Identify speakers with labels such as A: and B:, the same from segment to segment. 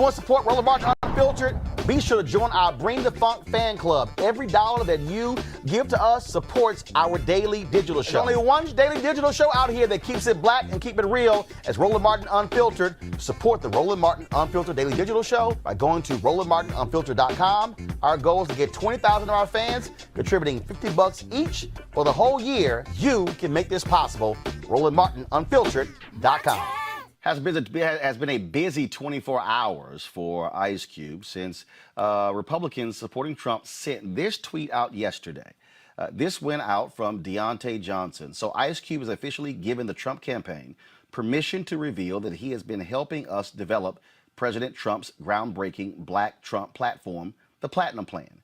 A: want to support Roland Martin Unfiltered? Be sure to join our Bring the Funk fan club. Every dollar that you give to us supports our daily digital show. There's only one daily digital show out here that keeps it black and keep it real as Roland Martin Unfiltered. Support the Roland Martin Unfiltered daily digital show by going to RolandMartinUnfiltered.com. Our goal is to get 20,000 of our fans contributing $50 each for the whole year. You can make this possible. RolandMartinUnfiltered.com. Has been a busy 24 hours for Ice Cube since Republicans supporting Trump sent this tweet out yesterday. This went out from Deontay Johnson. So Ice Cube has officially given the Trump campaign permission to reveal that he has been helping us develop President Trump's groundbreaking Black Trump platform, the Platinum Plan.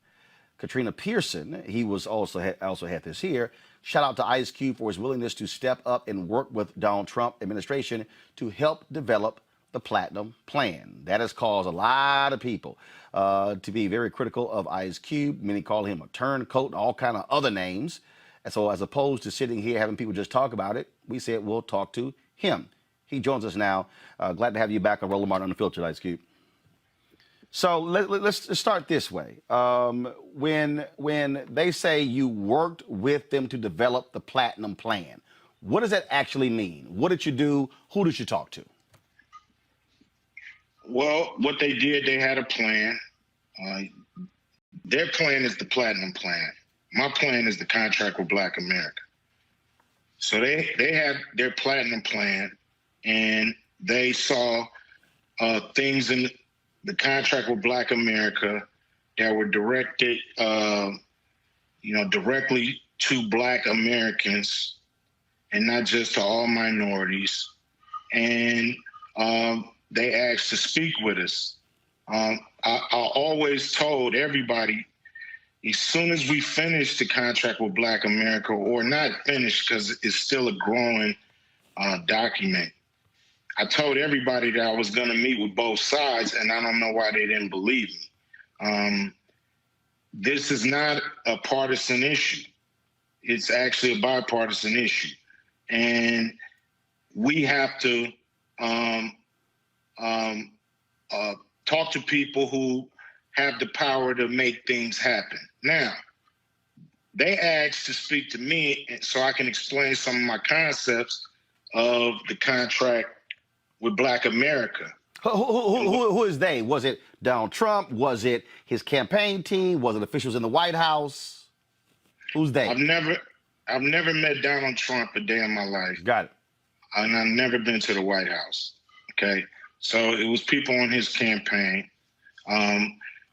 A: Katrina Pearson, he was also had this here. Shout out to Ice Cube for his willingness to step up and work with Donald Trump administration to help develop the Platinum Plan. That has caused a lot of people to be very critical of Ice Cube. Many call him a turncoat and all kind of other names. And so as opposed to sitting here having people just talk about it, we said we'll talk to him. He joins us now. Glad to have you back on Roland Martin Unfiltered, Ice Cube. So let's start this way. When they say you worked with them to develop the Platinum Plan, what does that actually mean? What did you do? Who did you talk to?
B: Well, what they did, they had a plan. Their plan is the Platinum Plan. My plan is the Contract with Black America. So they had their Platinum Plan, and they saw things in the Contract with Black America that were directed, directly to Black Americans and not just to all minorities. And they asked to speak with us. I always told everybody, as soon as we finish the Contract with Black America, or not finish because it's still a growing document, I told everybody that I was going to meet with both sides, and I don't know why they didn't believe me. This is not a partisan issue. It's actually a bipartisan issue. And we have to talk to people who have the power to make things happen. Now, they asked to speak to me so I can explain some of my concepts of the contract with Black America.
A: Who is they? Was it Donald Trump? Was it his campaign team? Was it officials in the White House? Who's they?
B: I've never met Donald Trump a day in my life.
A: Got it.
B: And I've never been to the White House. Okay, so it was people on his campaign.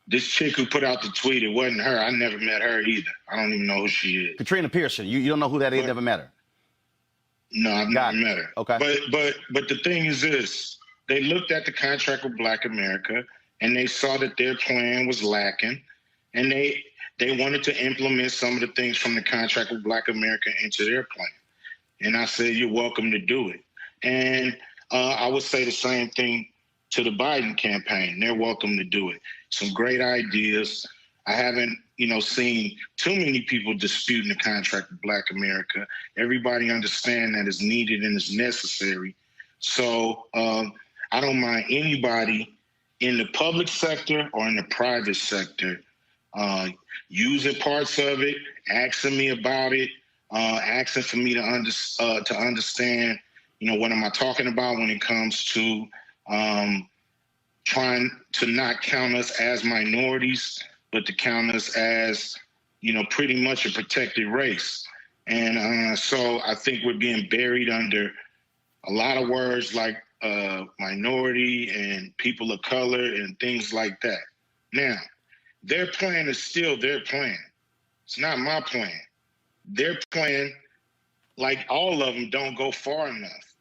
B: This chick who put out the tweet, it wasn't her. I never met her either. I don't even know who she is.
A: Katrina Pearson. You don't know who that is? Never met her.
B: No, I've never met her.
A: Okay.
B: But the thing is this, they looked at the Contract with Black America and they saw that their plan was lacking, and they wanted to implement some of the things from the Contract with Black America into their plan. And I said, you're welcome to do it. And I would say the same thing to the Biden campaign. They're welcome to do it. Some great ideas. I haven't, seen too many people disputing the Contract with Black America. Everybody understand that it's needed and it's necessary. So I don't mind anybody in the public sector or in the private sector using parts of it, asking me about it, asking for me to understand, what am I talking about when it comes to trying to not count us as minorities, but to count us as, pretty much a protected race. And so I think we're being buried under a lot of words like minority and people of color and things like that. Now, their plan is still their plan. It's not my plan. Their plan, like all of them, don't go far enough.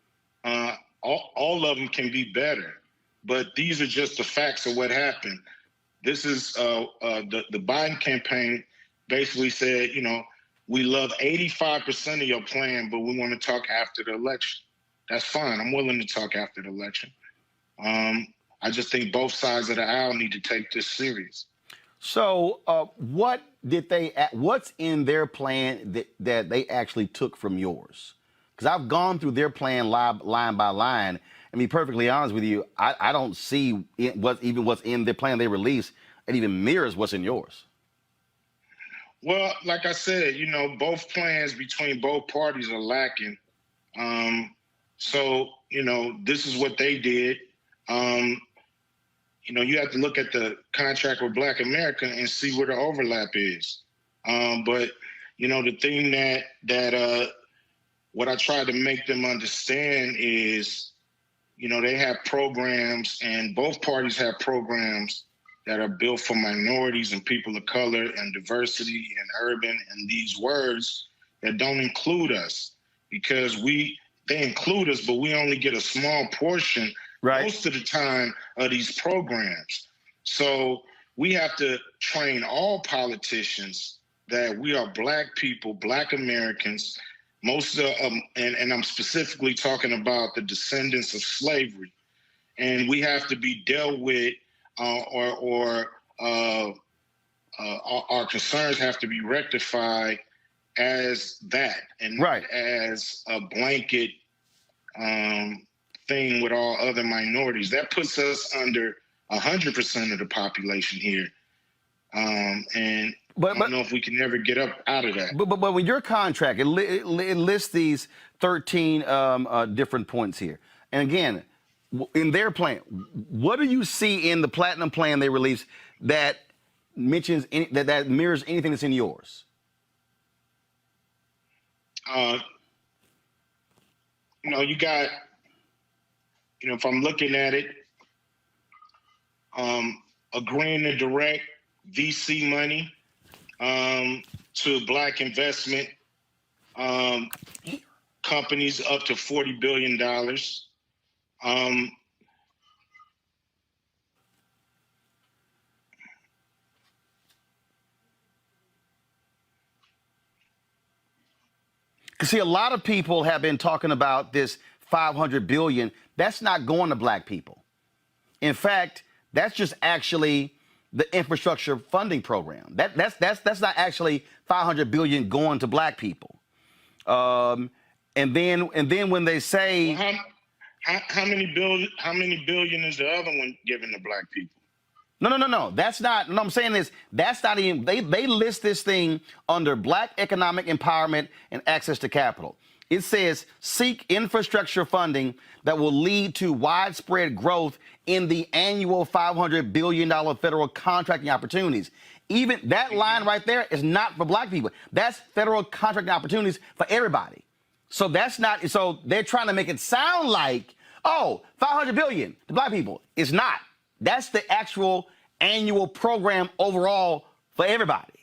B: All of them can be better, but these are just the facts of what happened. This is the Biden campaign basically said, we love 85% of your plan, but we want to talk after the election. That's fine. I'm willing to talk after the election. I just think both sides of the aisle need to take this serious.
A: So what's in their plan that they actually took from yours? Because I've gone through their plan line by line, And be perfectly honest with you, I don't see what's in the plan they released and even mirrors what's in yours.
B: Well, like I said, both plans between both parties are lacking. So, this is what they did. You have to look at the contract with Black America and see where the overlap is. But, the thing that what I try to make them understand is, they have programs, and both parties have programs that are built for minorities and people of color and diversity and urban and these words that don't include us, because they include us, but we only get a small portion most of the time of these programs. So we have to train all politicians that we are Black people, Black Americans, most of and I'm specifically talking about the descendants of slavery, and we have to be dealt with, our concerns have to be rectified as that, and not as a blanket thing with all other minorities. That puts us under 100% of the population here, and I don't know if we can ever get up out of that.
A: But with your contract, it lists these 13 different points here. And again, in their plan, what do you see in the Platinum Plan they released that mentions that mirrors anything that's in yours?
B: You got, if I'm looking at it, agreeing to direct VC money to Black investment companies up to $40 billion.
A: See, a lot of people have been talking about this $500 billion. That's not going to Black people. In fact, that's just actually the infrastructure funding program. That's not actually $500 billion going to Black people. And then when they say,
B: well, how many billion is the other one given to Black people?
A: No. That's not. No, I'm saying is that's not even. They list this thing under Black economic empowerment and access to capital. It says seek infrastructure funding that will lead to widespread growth in the annual $500 billion federal contracting opportunities. Even that line right there is not for Black people. That's federal contracting opportunities for everybody. So that's not. So they're trying to make it sound like, oh, $500 billion to Black people. It's not. That's the actual annual program overall for everybody.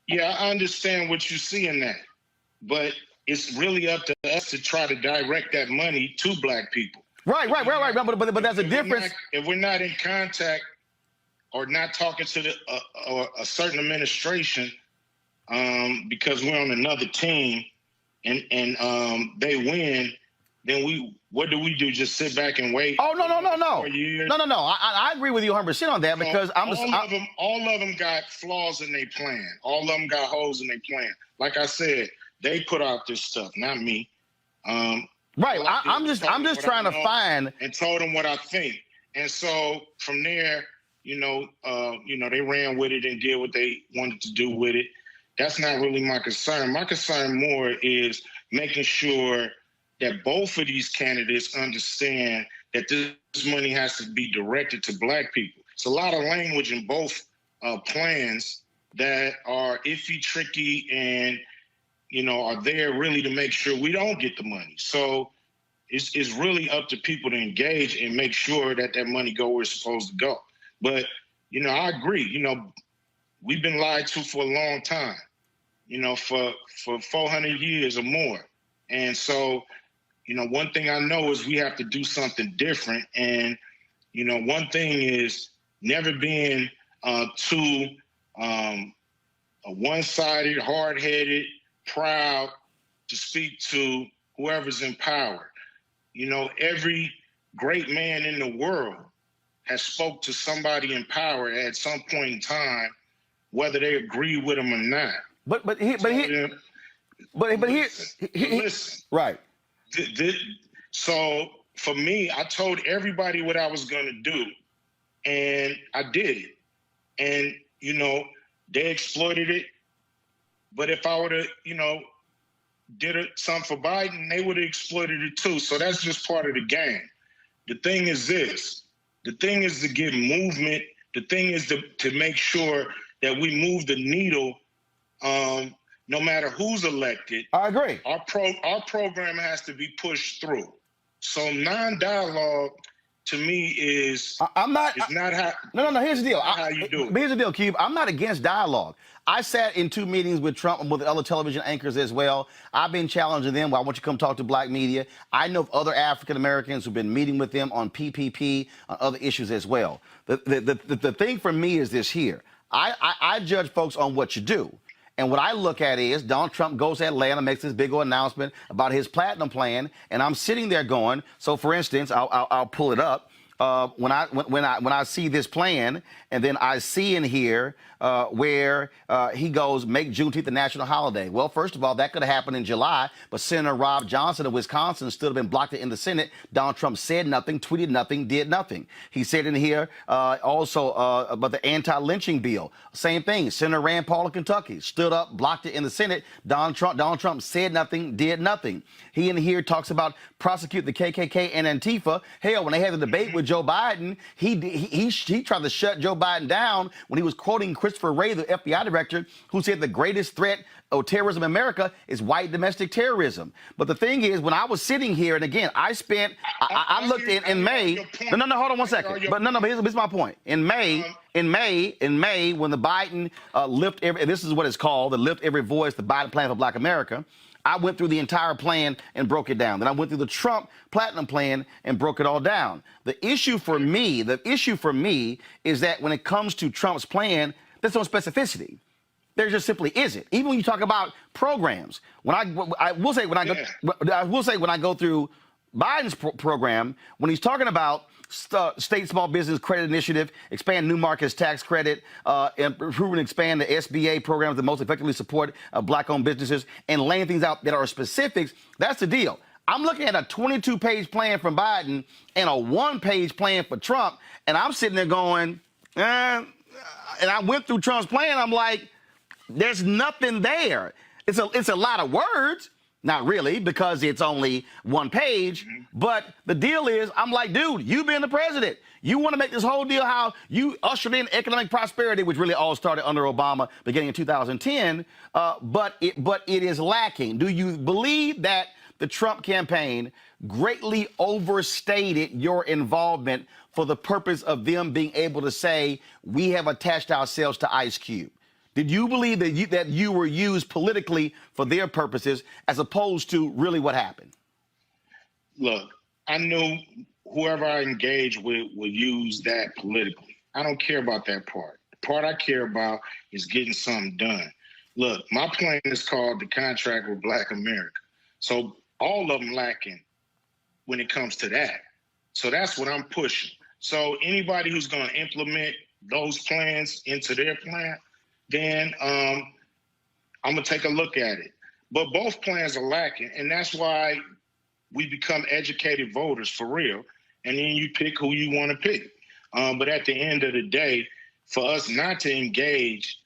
B: Yeah, I understand what you see in that, but it's really up to us to try to direct that money to Black people.
A: Right. But there's a difference.
B: If we're not in contact or not talking to a certain administration, because we're on another team and they win, then what do we do? Just sit back and wait?
A: Oh, no. I agree with you 100% on that, because
B: all of them got flaws in their plan. All of them got holes in their plan. Like I said, they put out this stuff, not me.
A: Right. I'm just trying to find
B: and told them what I think. And so from there, they ran with it and did what they wanted to do with it. That's not really my concern. My concern more is making sure that both of these candidates understand that this money has to be directed to Black people. It's a lot of language in both plans that are iffy, tricky, and are there really to make sure we don't get the money. So it's really up to people to engage and make sure that that money go where it's supposed to go. But I agree. We've been lied to for a long time. For 400 years or more, and so. One thing I know is we have to do something different. And, one thing is never being too one-sided, hard-headed, proud to speak to whoever's in power. Every great man in the world has spoke to somebody in power at some point in time, whether they agree with them or not.
A: Listen. Right.
B: So for me, I told everybody what I was going to do, and I did it. And, you know, they exploited it. But if I would have, you know, did something for Biden, they would have exploited it too. So that's just part of the game. The thing is this. The thing is to get movement. The thing is to make sure that we move the needle no matter who's elected.
A: I agree.
B: Our program has to be pushed through. So non-dialogue to me is
A: not
B: how.
A: No. Here's the deal.
B: How you do it.
A: Here's the deal, Cube. I'm not against dialogue. I sat in 2 meetings with Trump and with other television anchors as well. I've been challenging them. Well, I want you to come talk to black media. I know of other African Americans who've been meeting with them on PPP, on other issues as well. The thing for me is this here. I judge folks on what you do. And what I look at is Donald Trump goes to Atlanta, makes this big old announcement about his platinum plan, and I'm sitting there going. So, for instance, I'll pull it up. When I see this plan, and then I see in here where he goes, make Juneteenth a national holiday. Well, first of all, that could have happened in July, but Senator Rob Johnson of Wisconsin still have been blocked in the Senate. Donald Trump said nothing, tweeted nothing, did nothing. He said in here also about the anti-lynching bill. Same thing. Senator Rand Paul of Kentucky stood up, blocked it in the Senate. Donald Trump said nothing, did nothing. He in here talks about prosecute the KKK and Antifa. Hell, when they had the debate with Joe Biden, he tried to shut Joe Biden down when he was quoting Christopher Wray, the FBI director, who said the greatest threat of terrorism in America is white domestic terrorism. But the thing is, when I was sitting here, and again, I looked in May. No, hold on 1 second. But no, here's my point. In May, when the Biden this is what it's called, the Lift Every Voice, the Biden Plan for Black America. I went through the entire plan and broke it down. Then I went through the Trump Platinum Plan and broke it all down. The issue for me is that when it comes to Trump's plan, there's no specificity. There just simply isn't. Even when you talk about programs, when I will say when I go through Biden's program, when he's talking about state small business credit initiative, expand new markets tax credit, improve and expand the SBA programs that most effectively support black-owned businesses, and laying things out that are specifics. That's the deal. I'm looking at a 22-page plan from Biden and a 1-page plan for Trump, and I'm sitting there going, and I went through Trump's plan. I'm like, there's nothing there. It's a lot of words. Not really, because it's only 1 page. But the deal is, I'm like, dude, you being the president, you want to make this whole deal how you ushered in economic prosperity, which really all started under Obama beginning in 2010. But it is lacking. Do you believe that the Trump campaign greatly overstated your involvement for the purpose of them being able to say, we have attached ourselves to Ice Cube? Did you believe that you were used politically for their purposes as opposed to really what happened?
B: Look, I knew whoever I engaged with would use that politically. I don't care about that part. The part I care about is getting something done. Look, my plan is called the Contract with Black America. So all of them lacking when it comes to that. So that's what I'm pushing. So anybody who's going to implement those plans into their plan, then I'm going to take a look at it. But both plans are lacking, and that's why we become educated voters for real, and then you pick who you want to pick. But at the end of the day, for us not to engage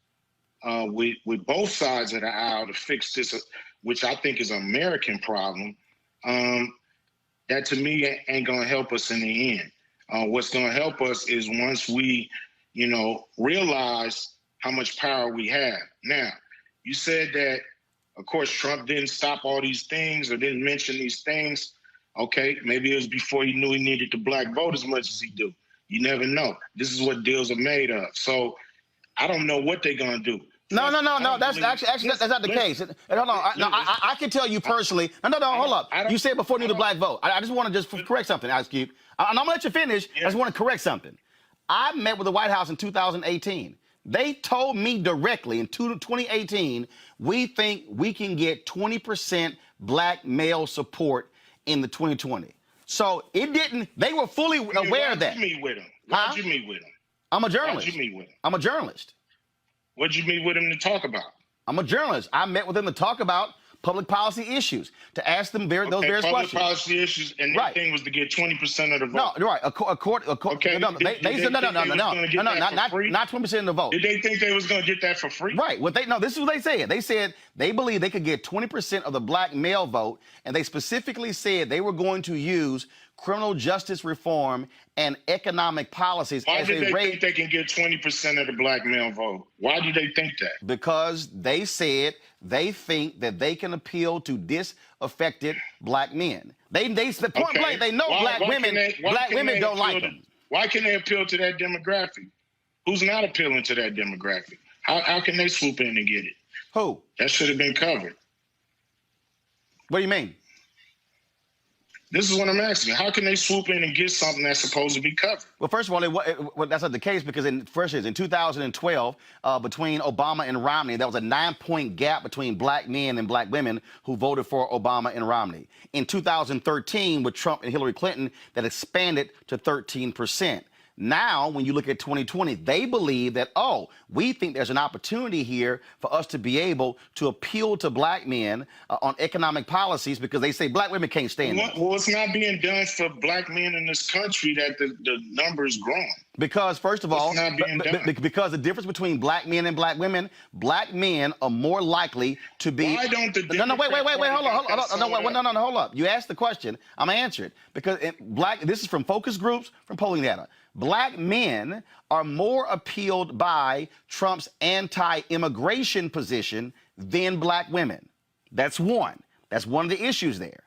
B: with both sides of the aisle to fix this, which I think is an American problem, that to me ain't going to help us in the end. What's going to help us is once we, realize how much power we have. Now, you said that, of course, Trump didn't stop all these things or didn't mention these things. Okay, maybe it was before he knew he needed the black vote as much as he do. You never know. This is what deals are made of. So I don't know what they're going to do.
A: No. That's actually that's not the case. Hold on. I can tell you personally. No. Hold up. You said before you need the black vote. I just want to correct something, Ice Cube. I'm going to let you finish. Yeah. I just want to correct something. I met with the White House in 2018. They told me directly in 2018, we think we can get 20% black male support in the 2020. So it didn't, they were fully aware of that.
B: Why'd you meet with him? Why'd you meet with him?
A: I'm a journalist.
B: Why'd you meet with him?
A: I'm a journalist.
B: What'd you meet with him to talk about?
A: I'm a journalist. I met with him to talk about public policy issues, to ask them those various
B: public
A: questions.
B: Policy issues, and their thing was to get 20% of the vote.
A: No, right.
B: Okay.
A: No, they said no, not 20% of the vote.
B: Did they think they was going to get that for free?
A: Right. This is what they said. They said they believe they could get 20% of the black male vote, and they specifically said they were going to use criminal justice reform and economic policies.
B: Why did they think they can get 20% of the black male vote? Why do they think that?
A: Because they said they think that they can appeal to disaffected black men. They said point blank, they know black women don't like them.
B: Why can they appeal to that demographic? Who's not appealing to that demographic? How can they swoop in and get it?
A: Who? That
B: should have been covered.
A: What do you mean?
B: This is what I'm asking. How can they swoop in and get something that's supposed to be covered?
A: Well, first of all, that's not the case, because in 2012, between Obama and Romney, there was a 9-point gap between black men and black women who voted for Obama and Romney. In 2013, with Trump and Hillary Clinton, that expanded to 13%. Now, when you look at 2020, they believe that, we think there's an opportunity here for us to be able to appeal to black men on economic policies, because they say black women can't stand it.
B: Well, it's not being done for black men in this country that the number's growing.
A: Because, first of all, because the difference between black men and black women, black men are more likely to be.
B: Why don't the
A: hold up. You asked the question. I'm gonna answer it. Because this is from focus groups, from polling data. Black men are more appealed by Trump's anti-immigration position than black women. That's one. That's one of the issues there.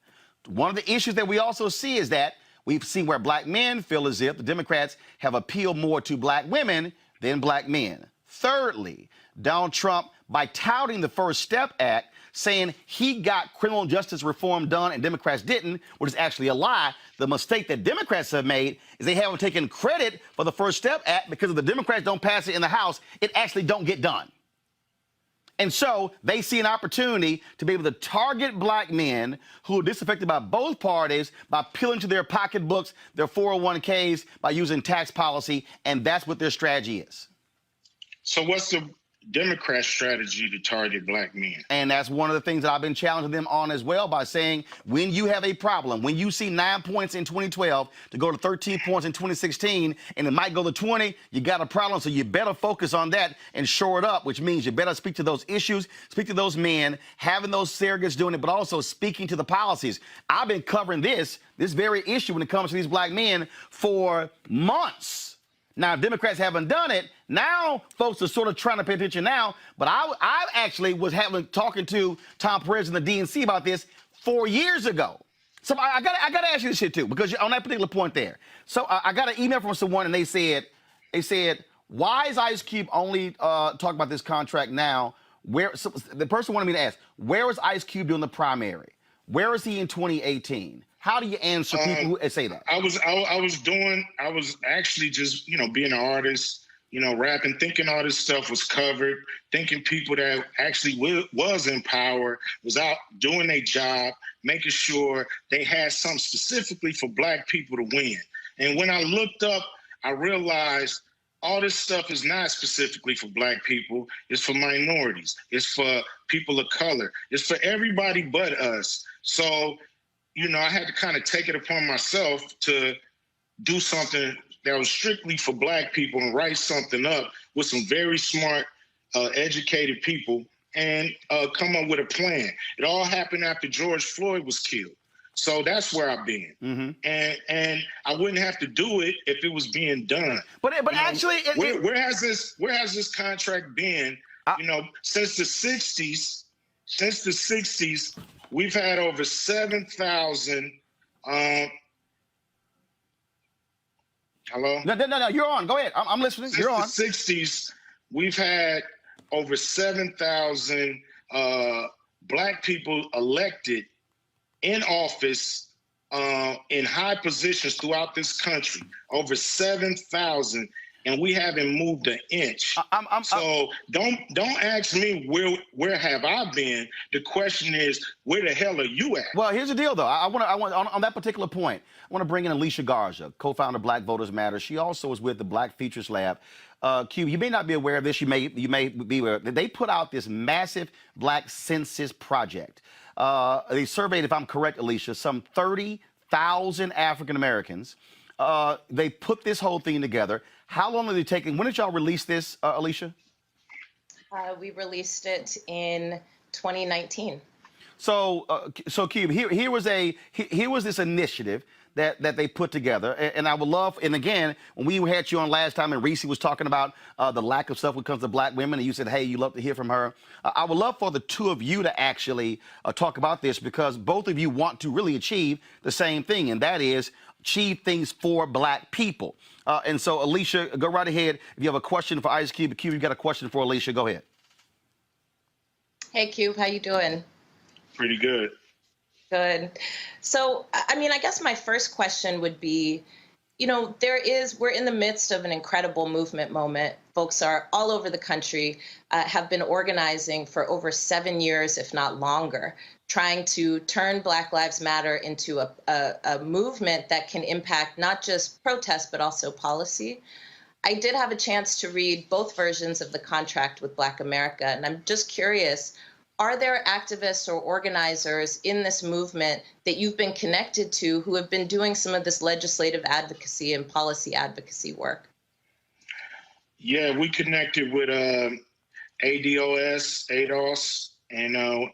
A: One of the issues that we also see is that we've seen where black men feel as if the Democrats have appealed more to black women than black men. Thirdly, Donald Trump, by touting the First Step Act, saying he got criminal justice reform done and Democrats didn't, which is actually a lie. The mistake that Democrats have made is they haven't taken credit for the First Step Act, because if the Democrats don't pass it in the House, it actually don't get done. And so they see an opportunity to be able to target black men who are disaffected by both parties by appealing to their pocketbooks, their 401ks, by using tax policy, and that's what their strategy is.
B: So what's the Democrat strategy to target black men?
A: And that's one of the things that I've been challenging them on as well, by saying, when you have a problem, when you see 9 points in 2012 to go to 13 points in 2016, and it might go to 20, you got a problem. So you better focus on that and shore it up, which means you better speak to those issues, speak to those men, having those surrogates doing it, but also speaking to the policies. I've been covering this very issue when it comes to these black men for months. Now, Democrats haven't done it. Now, folks are sort of trying to pay attention now. But I actually was talking to Tom Perez and the DNC about this 4 years ago. So I gotta ask you this shit too, because on that particular point there. So I got an email from someone, and they said, why is Ice Cube only talking about this contract now? So the person wanted me to ask, where was Ice Cube doing the primary? Where is he in 2018? How do you answer people who say that?
B: I was actually just, being an artist, rapping, thinking all this stuff was covered, thinking people that actually was in power, was out doing their job, making sure they had something specifically for black people to win. And when I looked up, I realized all this stuff is not specifically for black people. It's for minorities. It's for people of color. It's for everybody but us. So, I had to kind of take it upon myself to do something that was strictly for black people and write something up with some very smart, educated people and come up with a plan. It all happened after George Floyd was killed. So that's where I've been. Mm-hmm. And I wouldn't have to do it if it was being done.
A: But actually...
B: Where has this contract been, since the 60s? Since the 60s, we've had over 7,000. Hello?
A: No, you're on. Go ahead. I'm listening. You're on.
B: Since the 60s, we've had over 7,000 black people elected in office in high positions throughout this country. Over 7,000. And we haven't moved an inch. So don't ask me where have I been. The question is, where the hell are you at?
A: Well, here's the deal, though. I want on that particular point, I want to bring in Alicia Garza, co-founder of Black Voters Matter. She also is with the Black Futures Lab. Q, you may not be aware of this. You may be aware. They put out this massive Black census project. They surveyed, if I'm correct, Alicia, some 30,000 African Americans. They put this whole thing together. How long are they taking? When did y'all release this, Alicia?
C: We released it in 2019.
A: So Cube, here was this initiative that they put together, and I would love. And again, when we had you on last time, and Reese was talking about the lack of stuff when it comes to Black women, and you said, "Hey, you love to hear from her." I would love for the two of you to actually talk about this, because both of you want to really achieve the same thing, and that is achieve things for Black people. And so, Alicia, go right ahead. If you have a question for Ice Cube, you got a question for Alicia, go ahead.
C: Hey, Cube, how you doing?
B: Pretty good.
C: Good. So, I mean, I guess my first question would be, we're in the midst of an incredible movement moment. Folks are all over the country, have been organizing for over 7 years, if not longer, trying to turn Black Lives Matter into a movement that can impact not just protest, but also policy. I did have a chance to read both versions of the contract with Black America, and I'm just curious, are there activists or organizers in this movement that you've been connected to who have been doing some of this legislative advocacy and policy advocacy work?
B: Yeah, we connected with ADOS, and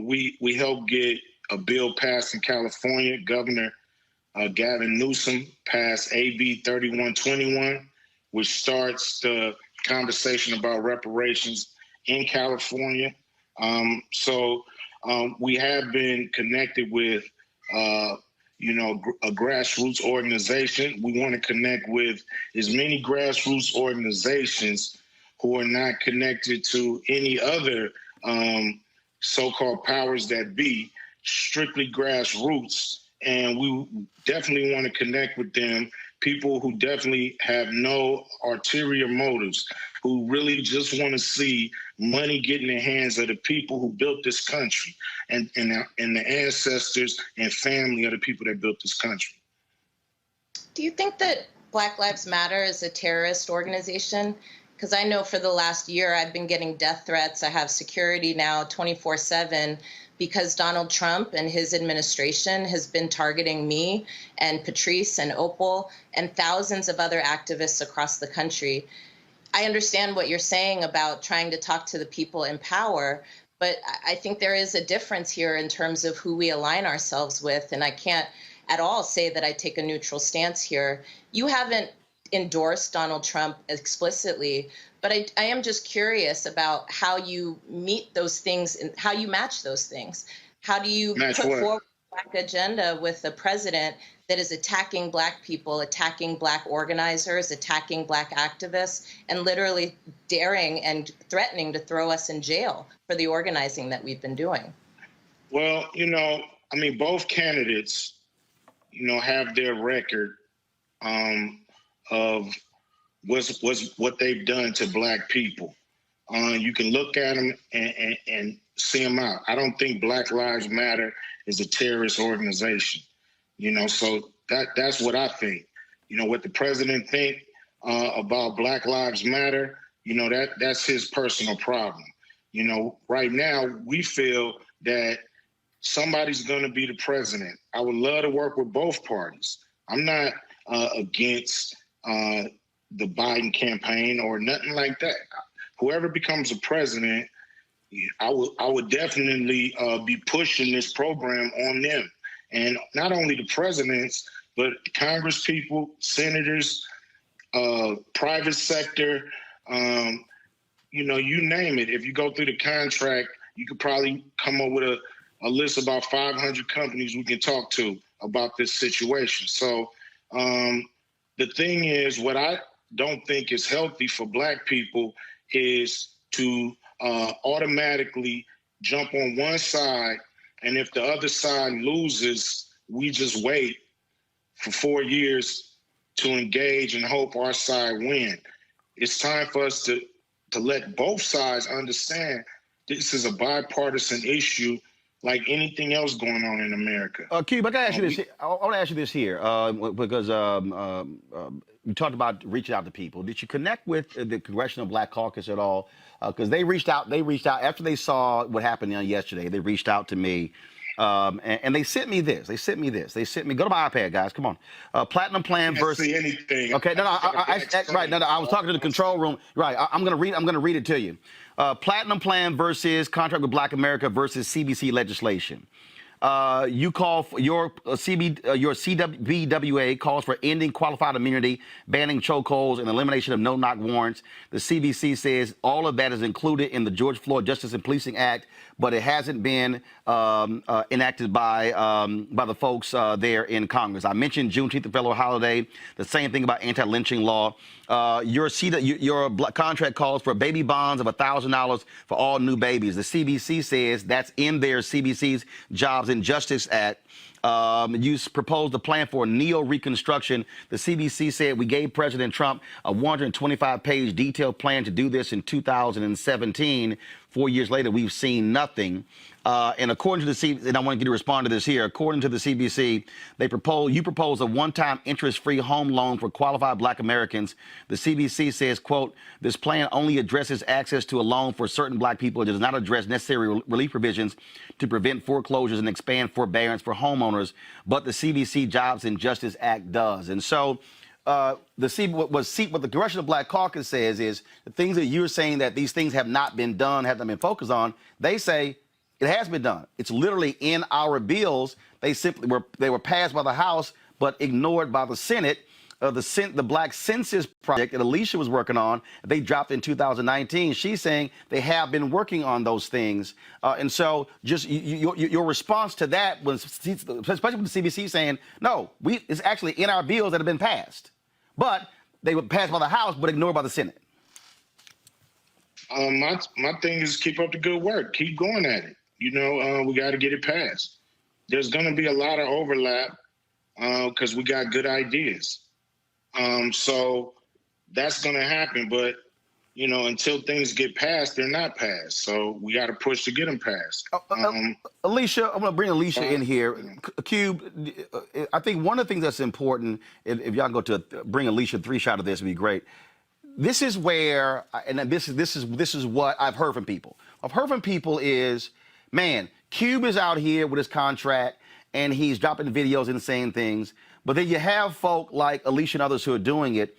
B: we helped get a bill passed in California. Governor Gavin Newsom passed AB 3121, which starts the conversation about reparations in California. So we have been connected with, a grassroots organization. We want to connect with as many grassroots organizations who are not connected to any other so-called powers that be, strictly grassroots. And we definitely want to connect with them, people who definitely have no ulterior motives, who really just want to see money get in the hands of the people who built this country and the ancestors and family of the people that built this country.
C: Do you think that Black Lives Matter is a terrorist organization? Because I know for the last year I've been getting death threats. I have security now 24/7 because Donald Trump and his administration has been targeting me and Patrice and Opal and thousands of other activists across the country. I understand what you're saying about trying to talk to the people in power, but I think there is a difference here in terms of who we align ourselves with, and I can't at all say that I take a neutral stance here. You haven't endorsed Donald Trump explicitly, but I am just curious about how you meet those things and how you match those things. How do you put forward a Black agenda with a president that is attacking Black people, attacking Black organizers, attacking Black activists, and literally daring and threatening to throw us in jail for the organizing that we've been doing?
B: Well, both candidates, have their record of what they've done to Black people. You can look at them and see them out. I don't think Black Lives Matter is a terrorist organization. So that's what I think. What the president think about Black Lives Matter, that's his personal problem. Right now we feel that somebody's going to be the president. I would love to work with both parties. I'm not against the Biden campaign or nothing like that. Whoever becomes a president, I would definitely be pushing this program on them. And not only the presidents, but Congress people, senators, private sector, you name it. If you go through the contract, you could probably come up with a list of about 500 companies we can talk to about this situation. So the thing is, what I don't think is healthy for Black people is to automatically jump on one side, and if the other side loses, we just wait for 4 years to engage and hope our side win. It's time for us to let both sides understand this is a bipartisan issue like anything else going on in America.
A: Cube, I gotta ask you this. I want to ask you this here because you talked about reaching out to people. Did you connect with the Congressional Black Caucus at all? Because they reached out. They reached out after they saw what happened yesterday. They reached out to me. And they sent me this. They sent me this. They sent me. Go to my iPad, guys. Come on. Platinum plan versus.
B: See anything?
A: Okay. No. Right. No. I was talking to the control room. Right. I'm gonna read. I'm gonna read it to you. Platinum plan versus contract with Black America versus CBC legislation. You call for your CWBWA calls for ending qualified immunity, banning chokeholds, and elimination of no-knock warrants. The CBC says all of that is included in the George Floyd Justice and Policing Act, but it hasn't been enacted by the folks there in Congress. I mentioned Juneteenth, the federal holiday. The same thing about anti-lynching law. Your contract calls for baby bonds of $1,000 for all new babies. The CBC says that's in their CBC's Jobs and Justice Act. You proposed a plan for neo-reconstruction. The CBC said we gave President Trump a 125-page detailed plan to do this in 2017. 4 years later, we've seen nothing. And according to the CBC, and I want you to respond to this here, according to the CBC, you propose a one-time interest-free home loan for qualified Black Americans. The CBC says, quote, this plan only addresses access to a loan for certain Black people. It does not address necessary relief provisions to prevent foreclosures and expand forbearance for homeowners, but the CBC Jobs and Justice Act does. And so what the Congressional Black Caucus says is the things that you're saying that these things have not been done, have not been focused on, they say it has been done. It's literally in our bills. They were passed by the House, but ignored by the Senate. The Black Census Project that Alicia was working on, they dropped in 2019. She's saying they have been working on those things. And so just your response to that was, especially with the CBC saying, no, it's actually in our bills that have been passed. But they were passed by the House, but ignored by the Senate.
B: My thing is keep up the good work. Keep going at it. We got to get it passed. There's going to be a lot of overlap because we got good ideas. So that's going to happen. But, until things get passed, they're not passed. So we got to push to get them passed.
A: Alicia, I'm going to bring Alicia in here. Cube, I think one of the things that's important, if y'all go to bring Alicia 3-shot of this, would be great. This is where, and this is what I've heard from people. I've heard from people is, man, Cube is out here with his contract and he's dropping videos and saying things. But then you have folk like Alicia and others who are doing it.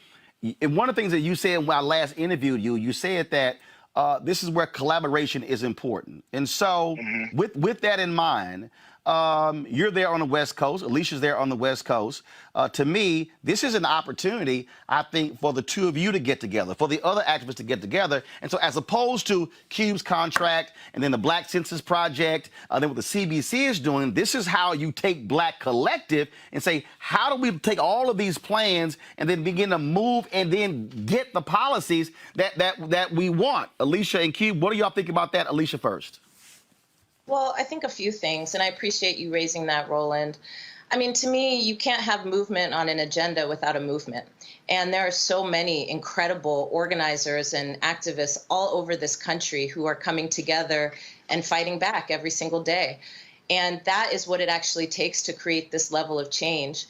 A: And one of the things that you said when I last interviewed you, you said that this is where collaboration is important. And so with that in mind, you're there on the West Coast. Alicia's there on the West Coast. To me, this is an opportunity, I think, for the two of you to get together, for the other activists to get together. And so as opposed to Cube's contract and then the Black Census Project, then what the CBC is doing, this is how you take Black Collective and say, how do we take all of these plans and then begin to move and then get the policies that we want? Alicia and Cube, what do y'all think about that? Alicia first.
C: Well, I think a few things, and I appreciate you raising that, Roland. I mean, to me, you can't have movement on an agenda without a movement. And there are so many incredible organizers and activists all over this country who are coming together and fighting back every single day. And that is what it actually takes to create this level of change.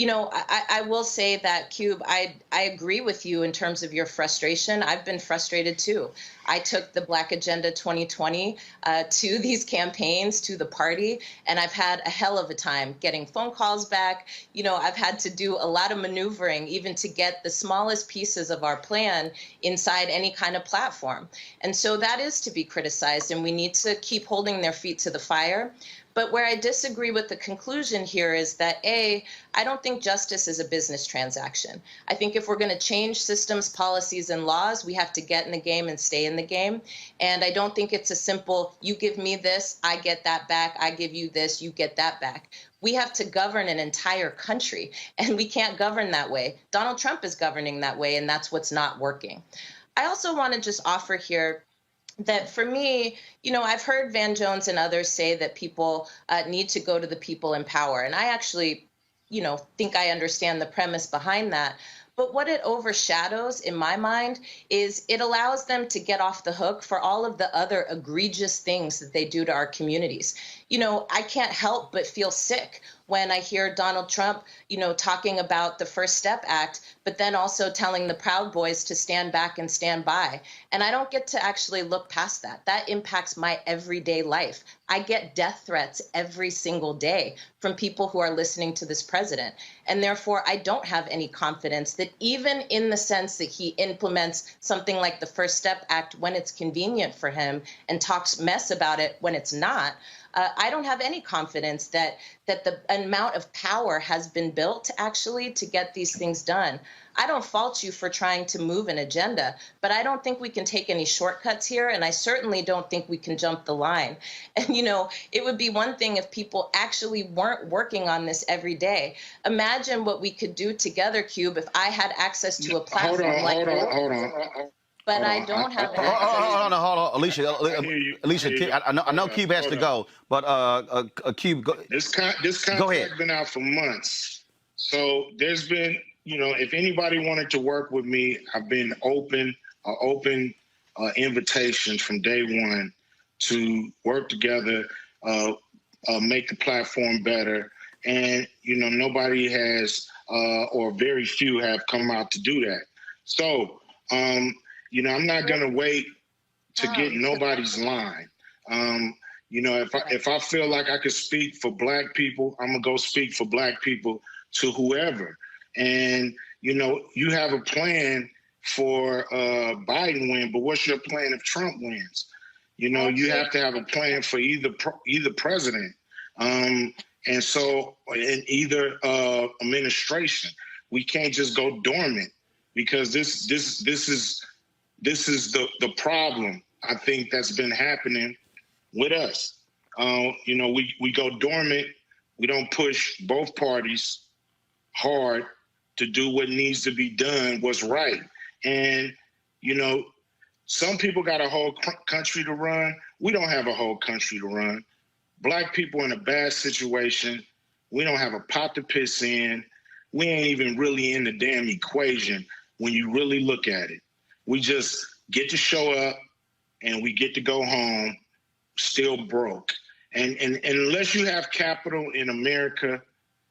C: I will say that, Cube, I agree with you in terms of your frustration. I've been frustrated, too. I took the Black Agenda 2020 to these campaigns, to the party, and I've had a hell of a time getting phone calls back. I've had to do a lot of maneuvering even to get the smallest pieces of our plan inside any kind of platform. And so that is to be criticized, and we need to keep holding their feet to the fire. But where I disagree with the conclusion here is that, I don't think justice is a business transaction. I think if we're going to change systems, policies, and laws, we have to get in the game and stay in the game. And I don't think it's a simple, you give me this, I get that back, I give you this, you get that back. We have to govern an entire country, and we can't govern that way. Donald Trump is governing that way, and that's what's not working. I also want to just offer here that for me, I've heard Van Jones and others say that people need to go to the people in power. And I actually think I understand the premise behind that. But what it overshadows in my mind is it allows them to get off the hook for all of the other egregious things that they do to our communities. I can't help but feel sick when I hear Donald Trump, talking about the First Step Act, but then also telling the Proud Boys to stand back and stand by. And I don't get to actually look past that. That impacts my everyday life. I get death threats every single day from people who are listening to this president. And therefore, I don't have any confidence that even in the sense that he implements something like the First Step Act when it's convenient for him and talks mess about it when it's not, I don't have any confidence that the amount of power has been built actually to get these things done. I don't fault you for trying to move an agenda, but I don't think we can take any shortcuts here, and I certainly don't think we can jump the line. And, it would be one thing if people actually weren't working on this every day. Imagine what we could do together, Cube, if I had access to a platform
B: Hold on.
C: But I don't have access.
A: Hold on, Alicia. Alicia, I know Cube has to go, but Cube, go.
B: This contract
A: Go ahead.
B: been out for months, so there's been, if anybody wanted to work with me, I've been open invitation from day one to work together, make the platform better, and nobody has, or very few have come out to do that. So. I'm not going to wait to get nobody's line. If I feel like I could speak for Black people, I'm going to go speak for Black people to whoever. And, you have a plan for Biden win, but what's your plan if Trump wins? You have to have a plan for either president. And either administration. We can't just go dormant because this is the problem, I think, that's been happening with us. We go dormant. We don't push both parties hard to do what needs to be done, what's right. And, some people got a whole country to run. We don't have a whole country to run. Black people in a bad situation. We don't have a pot to piss in. We ain't even really in the damn equation when you really look at it. We just get to show up and we get to go home still broke. And unless you have capital in America,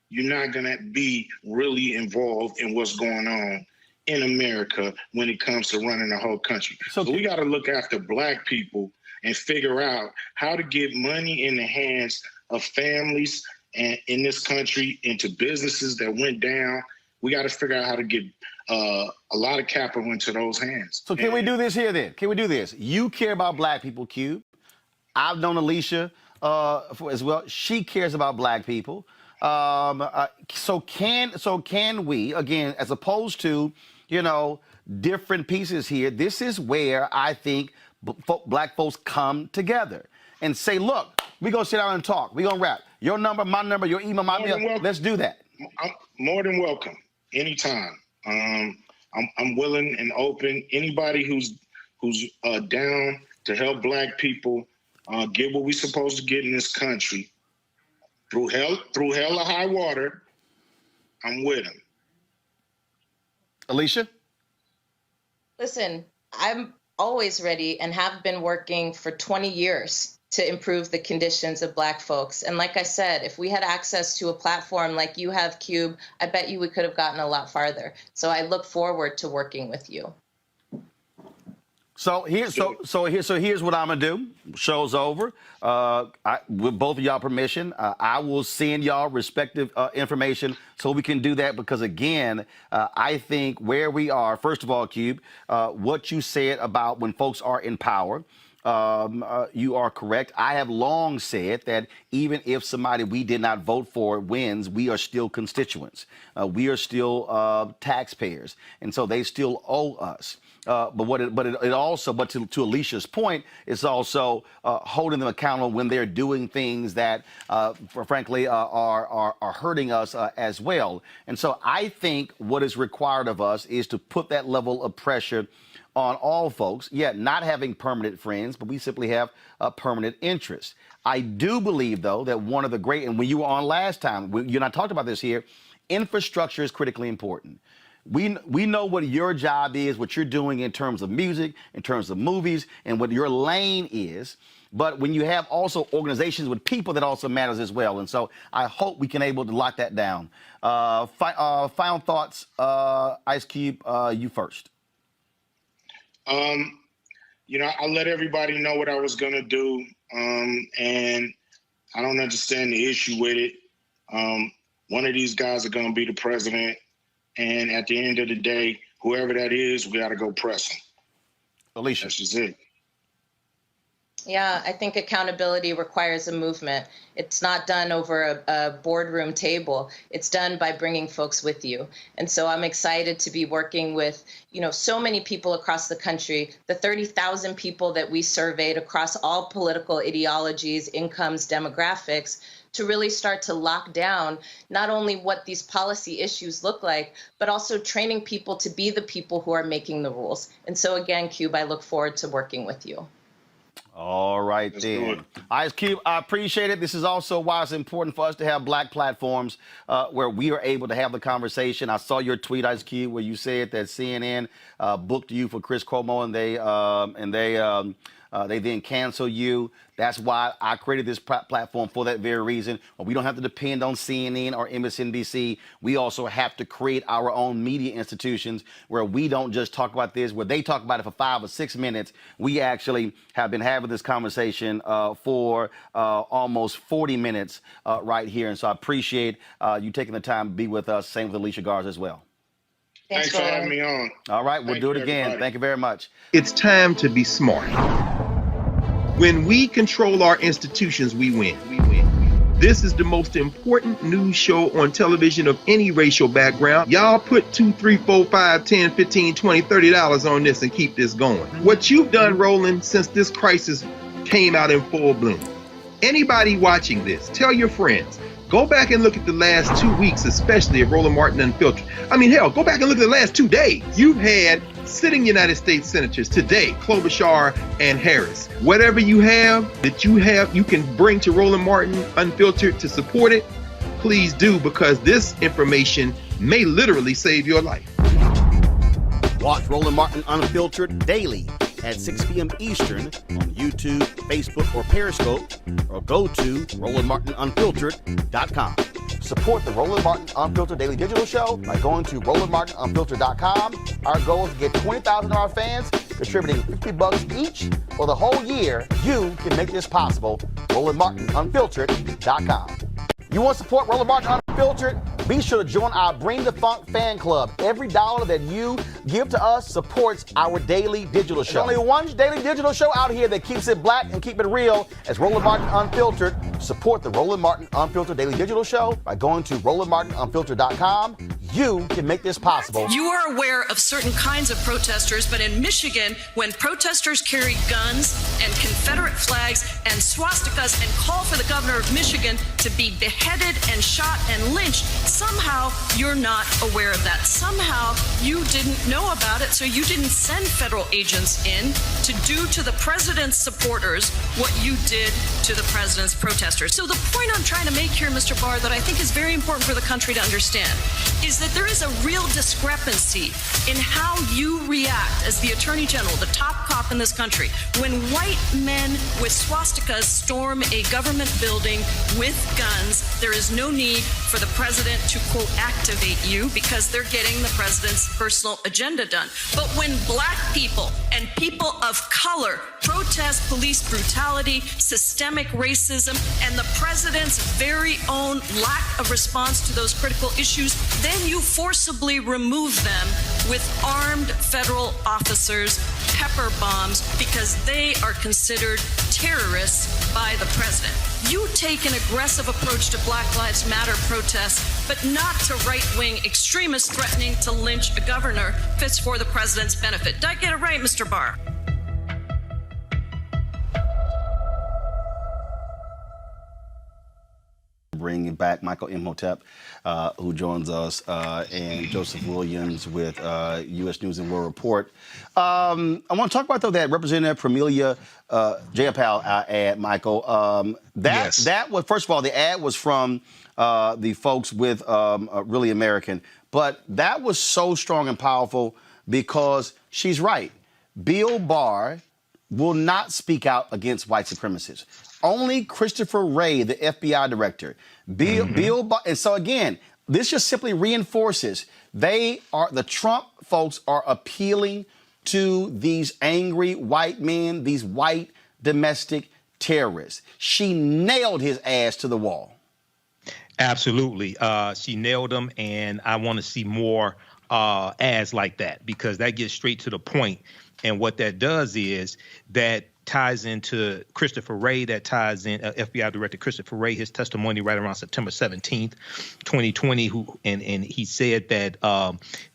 B: you're not going to be really involved in what's going on in America when it comes to running the whole country. So we got to look after Black people and figure out how to get money in the hands of families and in this country into businesses that went down. We got to figure out how to get a lot of capital into those hands.
A: So can we do this here then? Can we do this? You care about Black people, Cube. I've known Alicia as well. She cares about Black people. So can we, again, as opposed to, different pieces here, this is where I think Black folks come together and say, look, we're going to sit down and talk. We're going to rap. Your number, my number, your email, my email. Let's do that.
B: I'm more than welcome. Anytime. I'm willing and open. Anybody who's down to help Black people get what we're supposed to get in this country through hell or high water, I'm with them.
A: Alicia?
C: Listen, I'm always ready and have been working for 20 years to improve the conditions of Black folks. And like I said, if we had access to a platform like you have, Cube, I bet you we could have gotten a lot farther. So I look forward to working with you.
A: So here's what I'm gonna do. Show's over. With both of y'all permission, I will send y'all respective information so we can do that, because again, I think where we are, first of all, Cube, what you said about when folks are in power, you are correct. I have long said that even if somebody we did not vote for wins, we are still constituents. We are still taxpayers, and so they still owe us. But to Alicia's point, it's also holding them accountable when they're doing things that, frankly, are hurting us as well. And so I think what is required of us is to put that level of pressure on all folks, yet not having permanent friends, but we simply have a permanent interest. I do believe, though, that one of the great, and when you were on last time, you and I talked about this here, infrastructure is critically important. We know what your job is, what you're doing in terms of music, in terms of movies, and what your lane is. But when you have also organizations with people, that also matters as well. And so I hope we can able to lock that down. Final thoughts, Ice Cube, you first.
B: I let everybody know what I was going to do, and I don't understand the issue with it. One of these guys are going to be the president, and at the end of the day, whoever that is, we got to go press him.
A: Alicia.
B: That's just it.
C: Yeah, I think accountability requires a movement. It's not done over a boardroom table. It's done by bringing folks with you. And so I'm excited to be working with, so many people across the country, the 30,000 people that we surveyed across all political ideologies, incomes, demographics, to really start to lock down not only what these policy issues look like, but also training people to be the people who are making the rules. And so again, Cube, I look forward to working with you.
A: All right, then. Ice Cube, I appreciate it. This is also why it's important for us to have black platforms where we are able to have the conversation. I saw your tweet, Ice Cube, where you said that CNN booked you for Chris Cuomo, and they then cancel you. That's why I created this platform, for that very reason. We don't have to depend on CNN or MSNBC. We also have to create our own media institutions where we don't just talk about this, where they talk about it for 5 or 6 minutes. We actually have been having this conversation for almost 40 minutes right here. And so I appreciate you taking the time to be with us. Same with Alicia Garza as well.
B: Thanks for having me on.
A: All right, we'll do it again. Everybody. Thank you very much.
D: It's time to be smart. When we control our institutions, we win. This is the most important news show on television of any racial background. Y'all put $2, $3, $4, $5, $10, $15, $20, $30 on this and keep this going. What you've done, Roland, since this crisis came out in full bloom. Anybody watching this, tell your friends. Go back and look at the last 2 weeks, especially of Roland Martin Unfiltered. I mean, hell, go back and look at the last 2 days. You've had sitting United States senators today, Klobuchar and Harris. Whatever you have, you can bring to Roland Martin Unfiltered to support it. Please do, because this information may literally save your life.
A: Watch Roland Martin Unfiltered daily at 6 p.m. Eastern on YouTube, Facebook, or Periscope, or go to RolandMartinUnfiltered.com. Support the Roland Martin Unfiltered Daily Digital Show by going to RolandMartinUnfiltered.com. Our goal is to get 20,000 of our fans contributing $50 each for the whole year. You can make this possible. RolandMartinUnfiltered.com. You want to support Roland Martin Unfiltered? Be sure to join our Bring the Funk fan club. Every dollar that you give to us supports our daily digital show. There's only one daily digital show out here that keeps it black and keep it real. As Roland Martin Unfiltered. Support the Roland Martin Unfiltered Daily Digital Show by going to RolandMartinUnfiltered.com. You can make this possible.
E: You are aware of certain kinds of protesters, but in Michigan, when protesters carry guns and Confederate flags and swastikas and call for the governor of Michigan to be beheaded and shot and lynched, somehow you're not aware of that. Somehow you didn't know about it, so you didn't send federal agents in to do to the president's supporters what you did to the president's protesters. So the point I'm trying to make here, Mr. Barr, that I think is very important for the country to understand is that there is a real discrepancy in how you react as the Attorney General, the top cop in this country, when white men with swastikas storm a government building with guns. There is no need for the president to, quote, activate you because they're getting the president's personal agenda done. But when black people and people of color protest police brutality, systemic racism, and the president's very own lack of response to those critical issues, then you forcibly remove them with armed federal officers, pepper bombs, because they are considered terrorists by the president. You take an aggressive approach to Black Lives Matter protests, but not to right-wing extremists threatening to lynch a governor if it's for the president's benefit. Did I get it right, Mr. Barr?
A: bringing back Michael Imhotep, who joins us, and Joseph Williams with U.S. News and World Report. I want to talk about, though, that Representative Premilia Jayapal ad, Michael. That was, first of all, the ad was from the folks with Really American, but that was so strong and powerful because she's right. Bill Barr will not speak out against white supremacists. Only Christopher Wray, the FBI director. Bill Barr, and so again, this just simply reinforces the Trump folks are appealing to these angry white men, these white domestic terrorists. She nailed his ass to the wall.
F: Absolutely. She nailed him, and I want to see more ads like that, because that gets straight to the point. And what that does is that ties into Christopher Wray, that ties in FBI Director Christopher Wray, his testimony right around September 17th, 2020, and he said that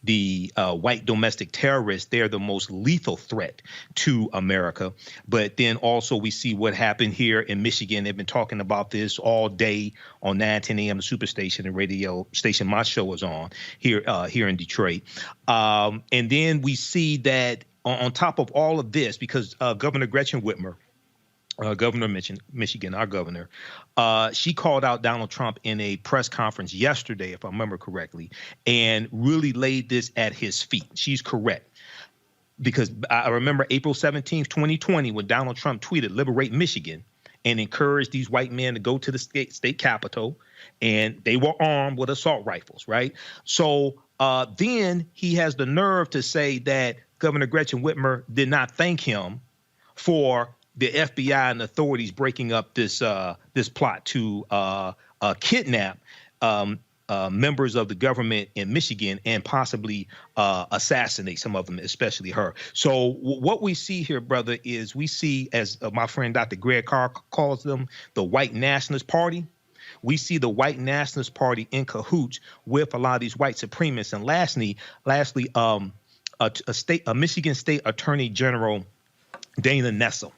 F: the white domestic terrorists, they're the most lethal threat to America. But then also we see what happened here in Michigan. They've been talking about this all day on 9:10 a.m. the Superstation, the radio station my show is on here in Detroit. And then we see that on top of all of this, because Governor Gretchen Whitmer, governor of Michigan, our governor, she called out Donald Trump in a press conference yesterday, if I remember correctly, and really laid this at his feet. She's correct. Because I remember April 17th, 2020, when Donald Trump tweeted, "Liberate Michigan," and encouraged these white men to go to the state capitol, and they were armed with assault rifles, right? So then he has the nerve to say that Governor Gretchen Whitmer did not thank him for the FBI and authorities breaking up this plot to kidnap members of the government in Michigan and possibly assassinate some of them, especially her. So what we see here, brother, is we see, as my friend Dr. Greg Carr calls them, the white nationalist party. We see the white nationalist party in cahoots with a lot of these white supremacists. And lastly, a Michigan State Attorney General, Dana Nessel.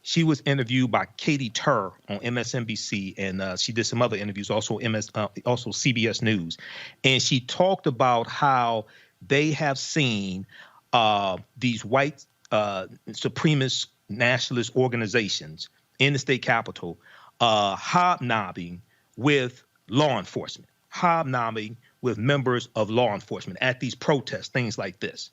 F: She was interviewed by Katie Tur on MSNBC, and she did some other interviews, also CBS News. And she talked about how they have seen these white supremacist nationalist organizations in the state capitol hobnobbing with law enforcement, hobnobbing with members of law enforcement at these protests, things like this.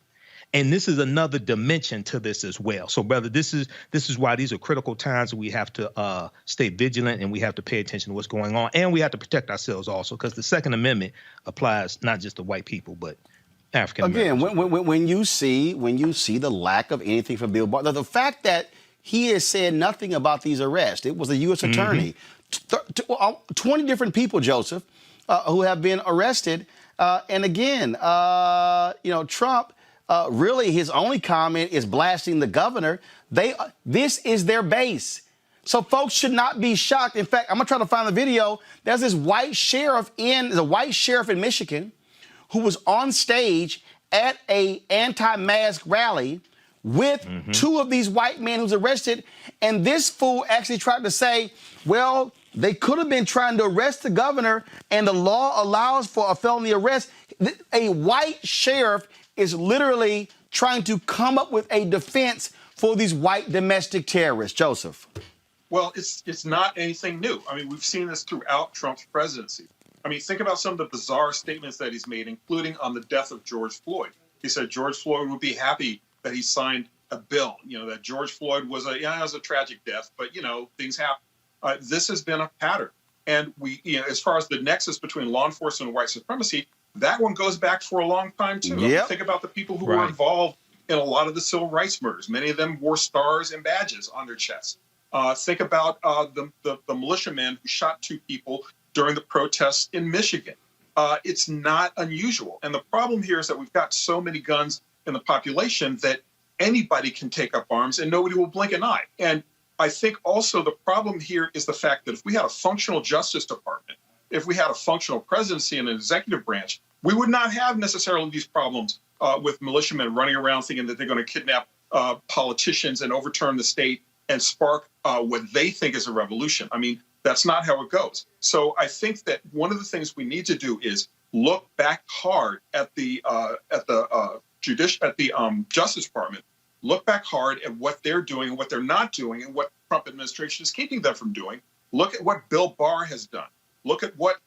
F: And this is another dimension to this as well. So, brother, this is why these are critical times. We have to stay vigilant, and we have to pay attention to what's going on, and we have to protect ourselves also, because the Second Amendment applies not just to white people, but African Americans.
A: Again, when you see the lack of anything from Bill Barr, the fact that he has said nothing about these arrests. It was a U.S. attorney, 20 different people, Joseph, who have been arrested, and again, Trump. Really, his only comment is blasting the governor. This is their base. So folks should not be shocked. In fact, I'm going to try to find the video. There's this white sheriff in Michigan who was on stage at a anti-mask rally with two of these white men who's arrested. And this fool actually tried to say, well, they could have been trying to arrest the governor, and the law allows for a felony arrest. A white sheriff is literally trying to come up with a defense for these white domestic terrorists. Joseph.
G: Well, it's not anything new. I mean, we've seen this throughout Trump's presidency. I mean, think about some of the bizarre statements that he's made, including on the death of George Floyd. He said George Floyd would be happy that he signed a bill, that George Floyd was it was a tragic death, but, things happen. This has been a pattern. And as far as the nexus between law enforcement and white supremacy, that one goes back for a long time, too.
A: Yep.
G: Think about the people who were involved in a lot of the civil rights murders. Many of them wore stars and badges on their chests. Think about the militiamen who shot two people during the protests in Michigan. It's not unusual. And the problem here is that we've got so many guns in the population that anybody can take up arms and nobody will blink an eye. And I think also the problem here is the fact that if we had a functional Justice Department, if we had a functional presidency and an executive branch, we would not have necessarily these problems with militiamen running around thinking that they're going to kidnap politicians and overturn the state and spark what they think is a revolution. I mean, That's not how it goes. So I think that one of the things we need to do is look back hard at the Justice Department. Look back hard at what they're doing and what they're not doing and what the Trump administration is keeping them from doing. Look at what Bill Barr has done. Look at what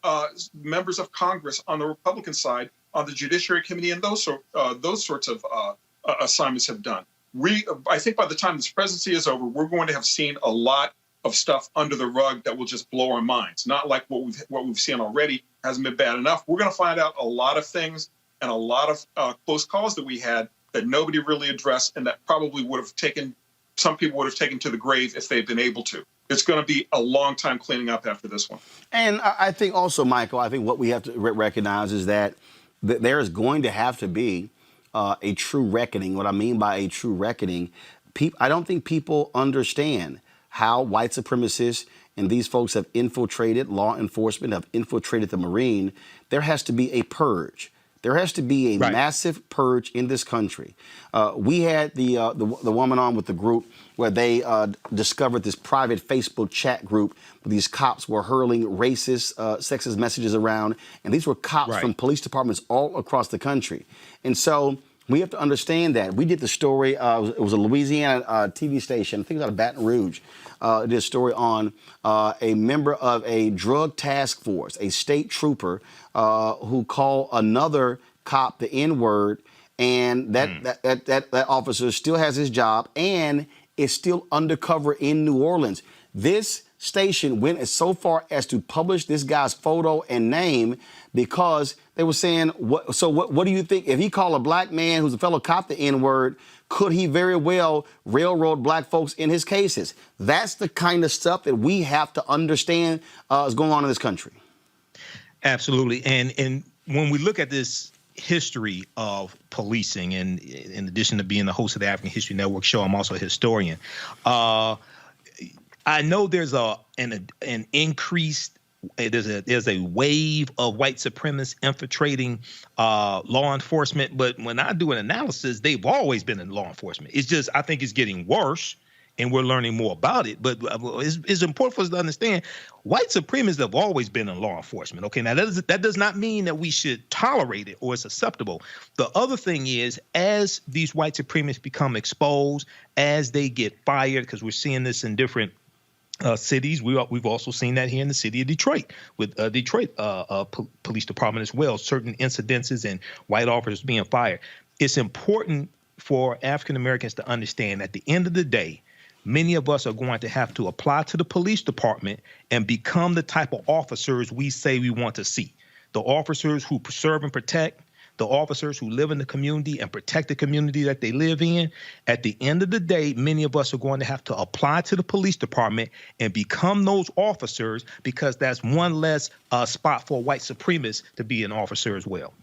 G: members of Congress on the Republican side, on the Judiciary Committee, and those sorts of assignments have done. I think by the time this presidency is over, we're going to have seen a lot of stuff under the rug that will just blow our minds. Not like what we've seen already hasn't been bad enough. We're going to find out a lot of things and a lot of close calls that we had that nobody really addressed, and that probably some people would have taken to the grave if they'd been able to. It's going to be a long time cleaning up after this one.
A: And I think also, Michael, I think what we have to recognize is that there is going to have to be a true reckoning. What I mean by a true reckoning, I don't think people understand how white supremacists and these folks have infiltrated law enforcement, have infiltrated the Marine. There has to be a purge. There has to be a massive purge in this country. We had the woman on with the group where they discovered this private Facebook chat group where these cops were hurling racist, sexist messages around. And these were cops from police departments all across the country. And so we have to understand that. We did the story, it was a Louisiana TV station, I think it was out of Baton Rouge, did a story on a member of a drug task force, a state trooper who called another cop the N-word, and that officer still has his job and is still undercover in New Orleans. This station went so far as to publish this guy's photo and name because they were saying, what do you think? If he called a black man who's a fellow cop the N-word, could he very well railroad black folks in his cases? That's the kind of stuff that we have to understand is going on in this country.
F: Absolutely. And when we look at this history of policing, and in addition to being the host of the African History Network show, I'm also a historian. I know there's an increased, there's a wave of white supremacists infiltrating law enforcement, but when I do an analysis, they've always been in law enforcement. It's just, I think it's getting worse, and we're learning more about it. But it's important for us to understand white supremacists have always been in law enforcement. Okay, now that does not mean that we should tolerate it or it's acceptable. The other thing is, as these white supremacists become exposed, as they get fired, because we're seeing this in different cities. We've also seen that here in the city of Detroit with Detroit Police Department as well. Certain incidences and white officers being fired. It's important for African Americans to understand at the end of the day, many of us are going to have to apply to the police department and become the type of officers we say we want to see. The officers who serve and protect, the officers who live in the community and protect the community that they live in. At the end of the day, many of us are going to have to apply to the police department and become those officers, because that's one less spot for a white supremacist to be an officer as well.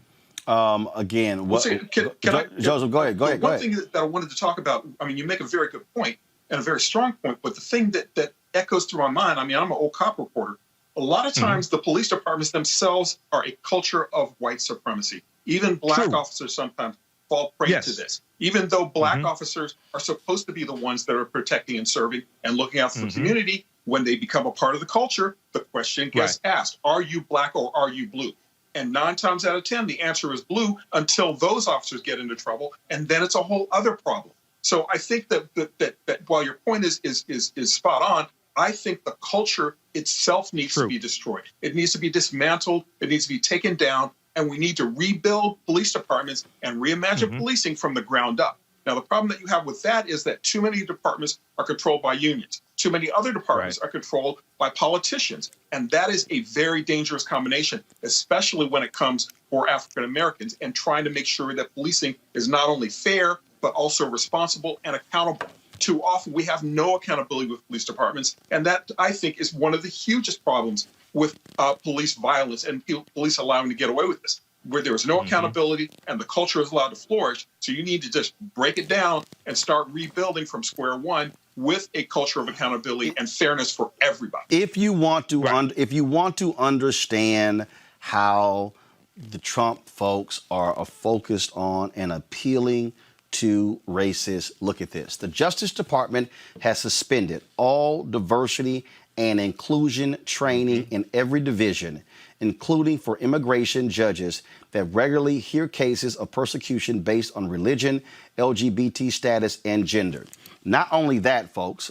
A: Again,
G: Joseph,
A: go ahead.
G: One thing that I wanted to talk about, I mean, you make a very good point and a very strong point, but the thing that echoes through my mind, I mean, I'm an old cop reporter. A lot of times the police departments themselves are a culture of white supremacy. Even black officers sometimes fall prey to this. Even though black officers are supposed to be the ones that are protecting and serving and looking out for the community, when they become a part of the culture, the question gets asked, are you black or are you blue? And 9 times out of 10, the answer is blue until those officers get into trouble, and then it's a whole other problem. So I think that while your point is spot on, I think the culture itself needs to be destroyed. It needs to be dismantled. It needs to be taken down. And we need to rebuild police departments and reimagine policing from the ground up. Now, the problem that you have with that is that too many departments are controlled by unions. Too many other departments are controlled by politicians. And that is a very dangerous combination, especially when it comes for African Americans and trying to make sure that policing is not only fair, but also responsible and accountable. Too often we have no accountability with police departments. And that, I think, is one of the hugest problems with police violence and police allowing to get away with this, where there is no accountability and the culture is allowed to flourish. So you need to just break it down and start rebuilding from square one with a culture of accountability and fairness for everybody.
A: If you want to understand how the Trump folks are focused on and appealing to racists, look at this. The Justice Department has suspended all diversity and inclusion training in every division, including for immigration judges that regularly hear cases of persecution based on religion, LGBT status, and gender. Not only that, folks,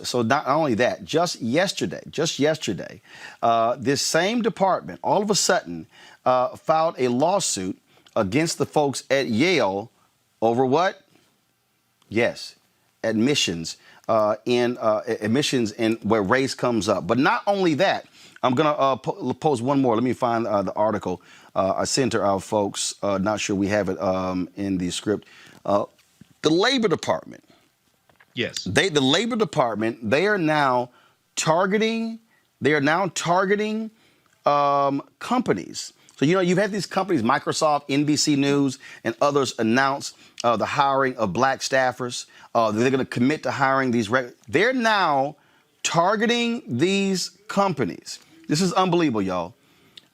A: just yesterday, this same department all of a sudden filed a lawsuit against the folks at Yale over what? Yes, admissions in where race comes up. But not only that, I'm going to pose one more. Let me find the article I sent to our folks. Not sure we have it in the script. The Labor Department.
F: Yes.
A: The Labor Department, they are now targeting companies. So, you've had these companies, Microsoft, NBC News, and others announce the hiring of black staffers. They're going to commit to hiring these. They're now targeting these companies. This is unbelievable, y'all.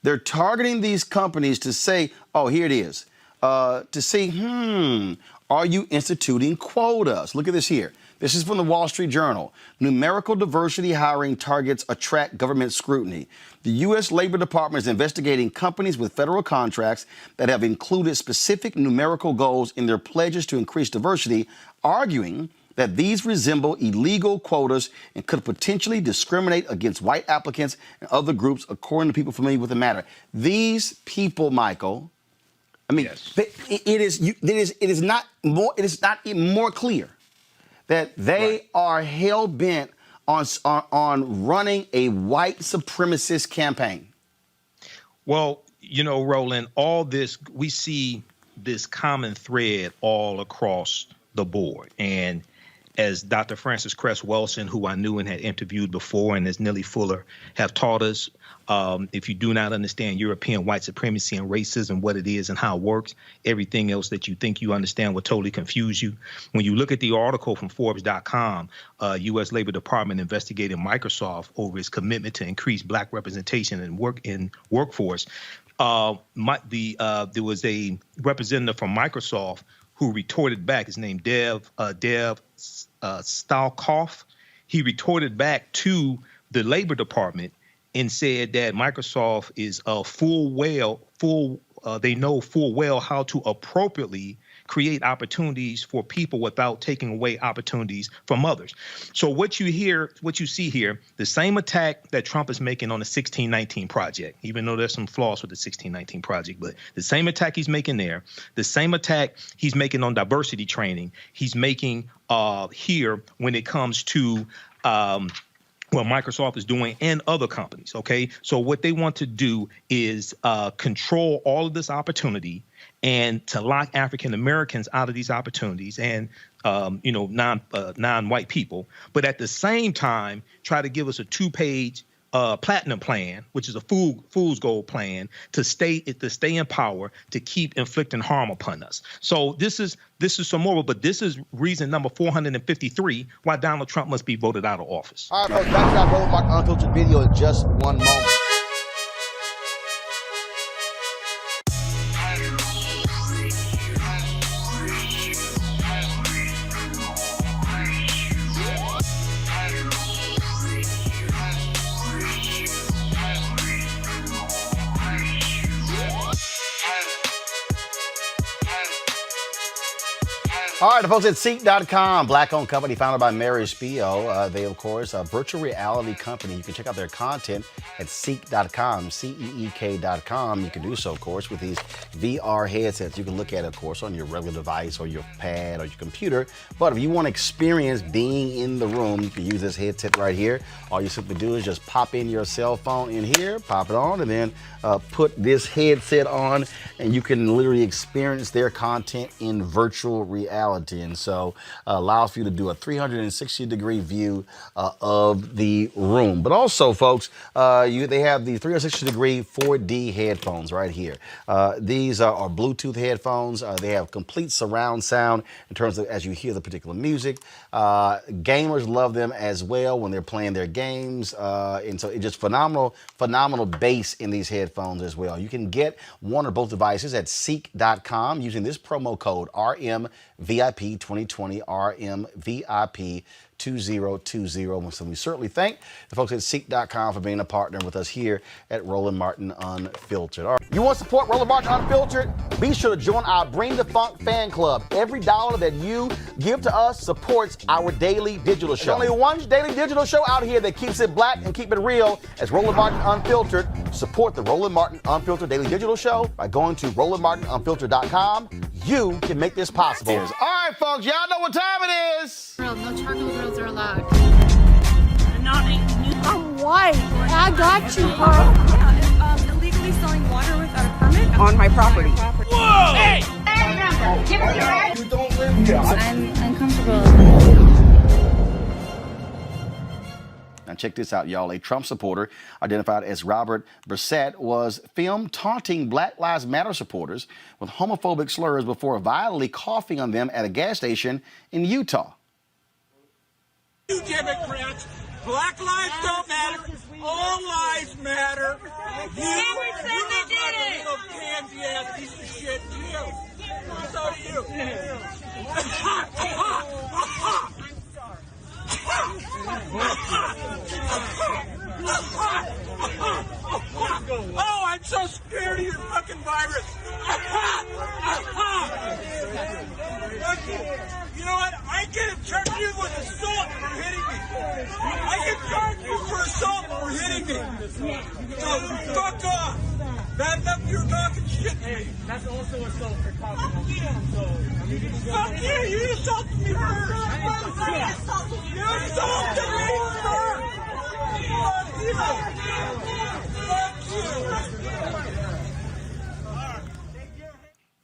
A: They're targeting these companies to say, oh, here it is, to see, are you instituting quotas? Look at this here. This is from the Wall Street Journal. Numerical diversity hiring targets attract government scrutiny. The U.S. Labor Department is investigating companies with federal contracts that have included specific numerical goals in their pledges to increase diversity, arguing that these resemble illegal quotas and could potentially discriminate against white applicants and other groups, according to people familiar with the matter. These people, Michael, I mean,
F: yes.
A: it is not even more clear that they are hell-bent on running a white supremacist campaign.
F: Well, Roland, all this, we see this common thread all across the board. And as Dr. Frances Cress Welsing, who I knew and had interviewed before, and as Nellie Fuller have taught us, if you do not understand European white supremacy and racism, what it is and how it works, everything else that you think you understand will totally confuse you. When you look at the article from Forbes.com, U.S. Labor Department investigating Microsoft over its commitment to increase black representation in workforce, there was a representative from Microsoft who retorted back. His name Dev Stalkoff. He retorted back to the Labor Department and said that Microsoft is they know full well how to appropriately create opportunities for people without taking away opportunities from others. So what you see here, the same attack that Trump is making on the 1619 project, even though there's some flaws with the 1619 project, but the same attack he's making there, the same attack he's making on diversity training, he's making here when it comes to what Microsoft is doing and other companies, okay? So what they want to do is control all of this opportunity and to lock African Americans out of these opportunities and, non-white people. But at the same time, try to give us a 2-page platinum plan, which is a fool's gold plan, to stay in power, to keep inflicting harm upon us. So this is some more, but this is reason number 453 why Donald Trump must be voted out of office.
A: All right, folks, back to our Roland Mark Unfiltered video in just one moment. All right, the folks at Seek.com, black-owned company founded by Mary Spio. They, of course, a virtual reality company. You can check out their content at Seek.com, CEEK.com. You can do so, of course, with these VR headsets. You can look at it, of course, on your regular device or your pad or your computer. But if you want to experience being in the room, you can use this headset right here. All you simply do is just pop in your cell phone in here, pop it on, and then put this headset on, and you can literally experience their content in virtual reality. And so allows for you to do a 360-degree view of the room. But also, folks, they have the 360-degree 4D headphones right here. These are Bluetooth headphones. They have complete surround sound in terms of as you hear the particular music. Gamers love them as well when they're playing their games. And so it's just phenomenal bass in these headphones as well. You can get one or both devices at Seek.com using this promo code RMVIP. VIP 2020 RMVIP 2020. So we certainly thank the folks at Seek.com for being a partner with us here at Roland Martin Unfiltered. All right. You want to support Roland Martin Unfiltered? Be sure to join our Bring the Funk fan club. Every dollar that you give to us supports our daily digital show. There's only one daily digital show out here that keeps it black and keep it real. As Roland Martin Unfiltered. Support the Roland Martin Unfiltered daily digital show by going to RolandMartinUnfiltered.com. You can make this possible. All right, folks, y'all know what time it is.
H: No charcoal grills are allowed.
I: I'm white. I got you, bro.
H: Yeah, illegally selling water without a permit
I: On my property.
H: Whoa!
I: Hey!
H: You don't live here. I'm uncomfortable.
A: Now check this out, y'all. A Trump supporter identified as Robert Brissett was filmed taunting Black Lives Matter supporters with homophobic slurs before violently coughing on them at a gas station in Utah.
J: You Democrats, Black lives don't matter, all lives matter. You look like a little pansy-ass piece of shit, too. So do you. Oh, I'm so scared of your fucking virus. You know what? I can charge you with assault for hitting me. I can charge you for assault for hitting me. So fuck off. Back up your talking shit to me. That's also assault for talking shit. Fuck you. You assaulted me first. You assaulted me first. Fuck you. Fuck you.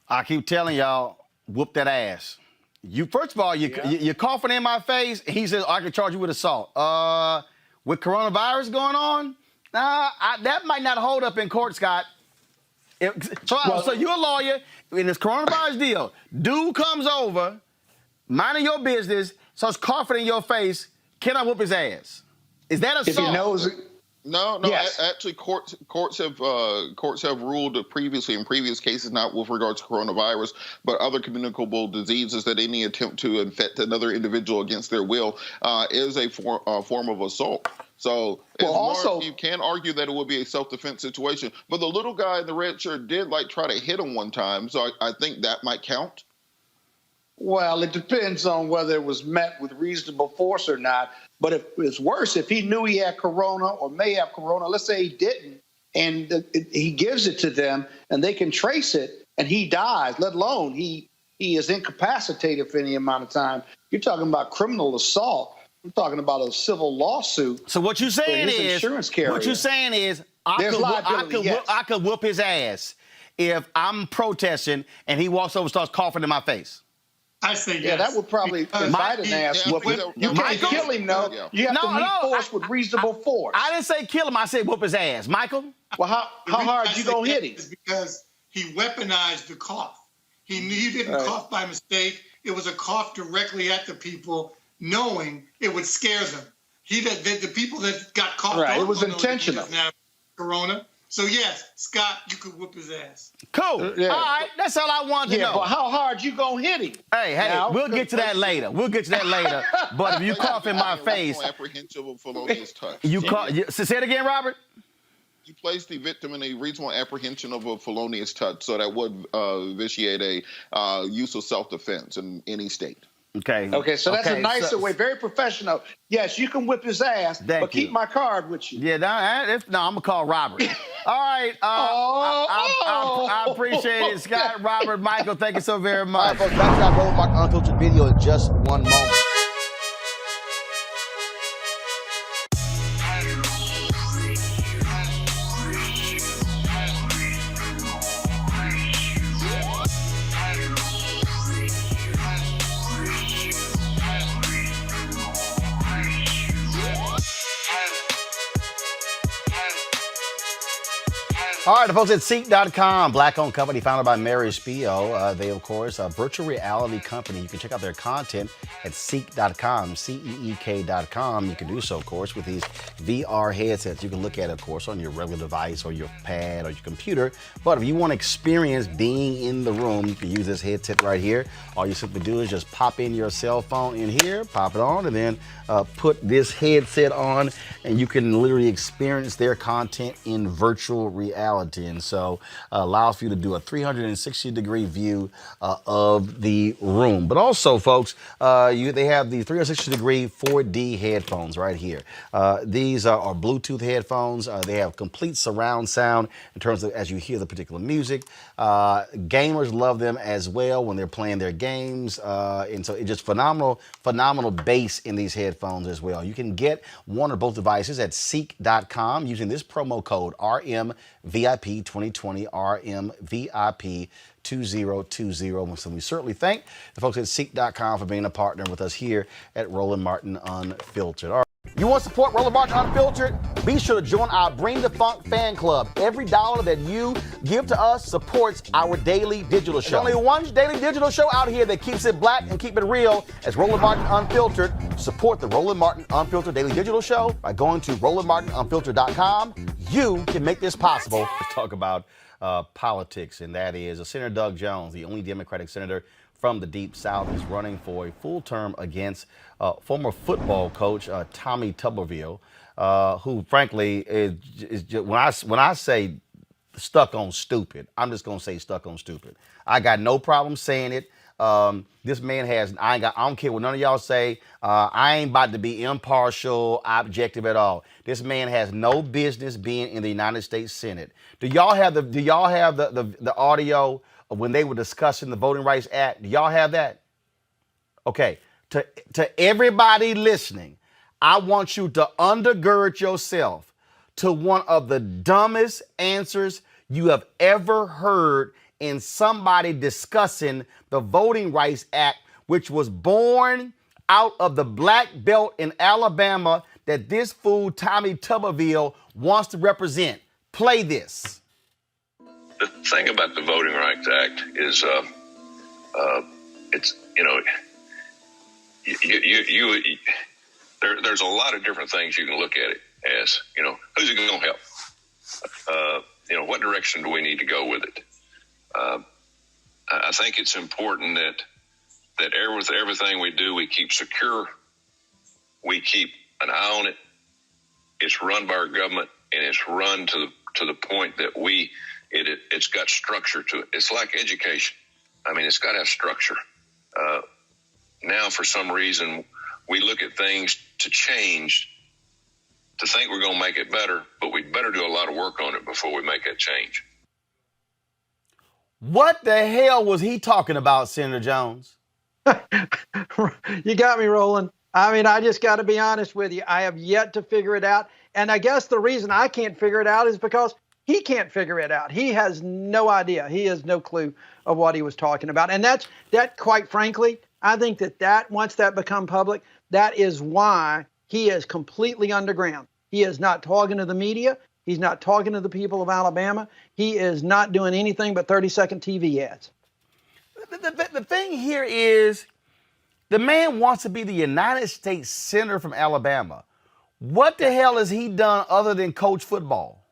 A: I keep telling y'all, whoop that ass. You first of all, you're coughing in my face. He says I can charge you with assault. With coronavirus going on, that might not hold up in court, Scott. So you're a lawyer in this coronavirus deal. Dude comes over, minding your business, starts coughing in your face. Can I whoop his ass? Is that assault?
K: If he knows.
L: No.
K: Yes.
L: Actually, courts have ruled previously in previous cases, not with regards to coronavirus, but other communicable diseases, that any attempt to infect another individual against their will is a form of assault. So also, you can argue that it would be a self-defense situation, but the little guy in the red shirt did try to hit him one time, so I think that might count.
K: Well, it depends on whether it was met with reasonable force or not. But if it's worse, if he knew he had corona or may have corona, let's say he didn't, and he gives it to them and they can trace it and he dies, let alone he is incapacitated for any amount of time. You're talking about criminal assault. We're talking about a civil lawsuit.
A: So what you're saying is, I could whoop his ass if I'm protesting and he walks over and starts coughing in my face.
J: I say yes.
K: Yeah, that would probably invite an ass whooping. You can't kill him, though. You have to meet force with reasonable force.
A: I didn't say kill him. I said whoop his ass. Michael?
K: Well, how hard you going to hit him?
J: Is because he weaponized the cough. He knew he didn't cough by mistake. It was a cough directly at the people, knowing it would scare them. The people that got coughed
K: on. It was intentional.
J: Now, corona. So, yes, Scott, you could whoop his ass.
A: Cool. Yeah. All right. That's all I wanted to know.
K: Yeah, but how hard you going to hit him?
A: Hey, now, we'll get to that later. But if you cough in my face.
L: Apprehensive of felonious touch.
A: Say it again, Robert.
L: You place the victim in a reasonable apprehension of a felonious touch, so that would vitiate a use of self-defense in any state.
K: Okay, so that's a nicer way, very professional. Yes, you can whip his ass, but keep my card with you.
A: Yeah, I'm going to call Robert. All right. I appreciate it, Scott, Robert, Michael. Thank you so very much. All right, folks, back to our Roland Martin Unfiltered video in just one moment. All right, the folks at Seek.com, black-owned company founded by Mary Spio. They, of course, a virtual reality company. You can check out their content at Seek.com, CEEK.com. You can do so, of course, with these VR headsets. You can look at it, of course, on your regular device or your pad or your computer. But if you want to experience being in the room, you can use this headset right here. All you simply do is just pop in your cell phone in here, pop it on, and then put this headset on, and you can literally experience their content in virtual reality. And so allows for you to do a 360-degree view of the room. But also, folks, they have the 360-degree 4D headphones right here. These are Bluetooth headphones. They have complete surround sound in terms of as you hear the particular music. Gamers love them as well when they're playing their games. And so it's just phenomenal bass in these headphones as well. You can get one or both devices at Seek.com using this promo code RMVIP 2020, RMVIP 2020. So we certainly thank the folks at Seek.com for being a partner with us here at Roland Martin Unfiltered. All right. You want to support Roland Martin Unfiltered? Be sure to join our Bring the Funk fan club. Every dollar that you give to us supports our daily digital show. There's only one daily digital show out here that keeps it black and keep it real. As Roland Martin Unfiltered. Support the Roland Martin Unfiltered daily digital show by going to RolandMartinUnfiltered.com. You can make this possible. Let's talk about politics, and that is Senator Doug Jones, the only Democratic senator from the Deep South, is running for a full term against former football coach Tommy Tuberville, who, frankly, is just, when I say stuck on stupid, I'm just gonna say stuck on stupid. I got no problem saying it. This man has, I don't care what none of y'all say. I ain't about to be impartial, objective at all. This man has no business being in the United States Senate. Do y'all have the audio of when they were discussing the Voting Rights Act? Do y'all have that? Okay. To everybody listening, I want you to undergird yourself to one of the dumbest answers you have ever heard in somebody discussing the Voting Rights Act, which was born out of the black belt in Alabama that this fool Tommy Tuberville wants to represent. Play this.
M: The thing about the Voting Rights Act is it's, there's a lot of different things you can look at it as. Who's it going to help? What direction do we need to go with it? I think it's important that with everything we do, we keep secure. We keep an eye on it. It's run by our government, and it's run to the point that it's got structure to it. It's like education. I mean, it's got to have structure. Now, for some reason, we look at things to change, to think we're going to make it better, but we better do a lot of work on it before we make that change.
A: What the hell was he talking about, Senator Jones?
N: You got me, Roland. I mean, I just got to be honest with you. I have yet to figure it out. And I guess the reason I can't figure it out is because he can't figure it out. He has no idea. He has no clue of what he was talking about. And that quite frankly, I think that once that become public, that is why he is completely underground. He is not talking to the media. He's not talking to the people of Alabama. He is not doing anything but 30-second TV ads.
A: The thing here is the man wants to be the United States Senator from Alabama. What the hell has he done other than coach football?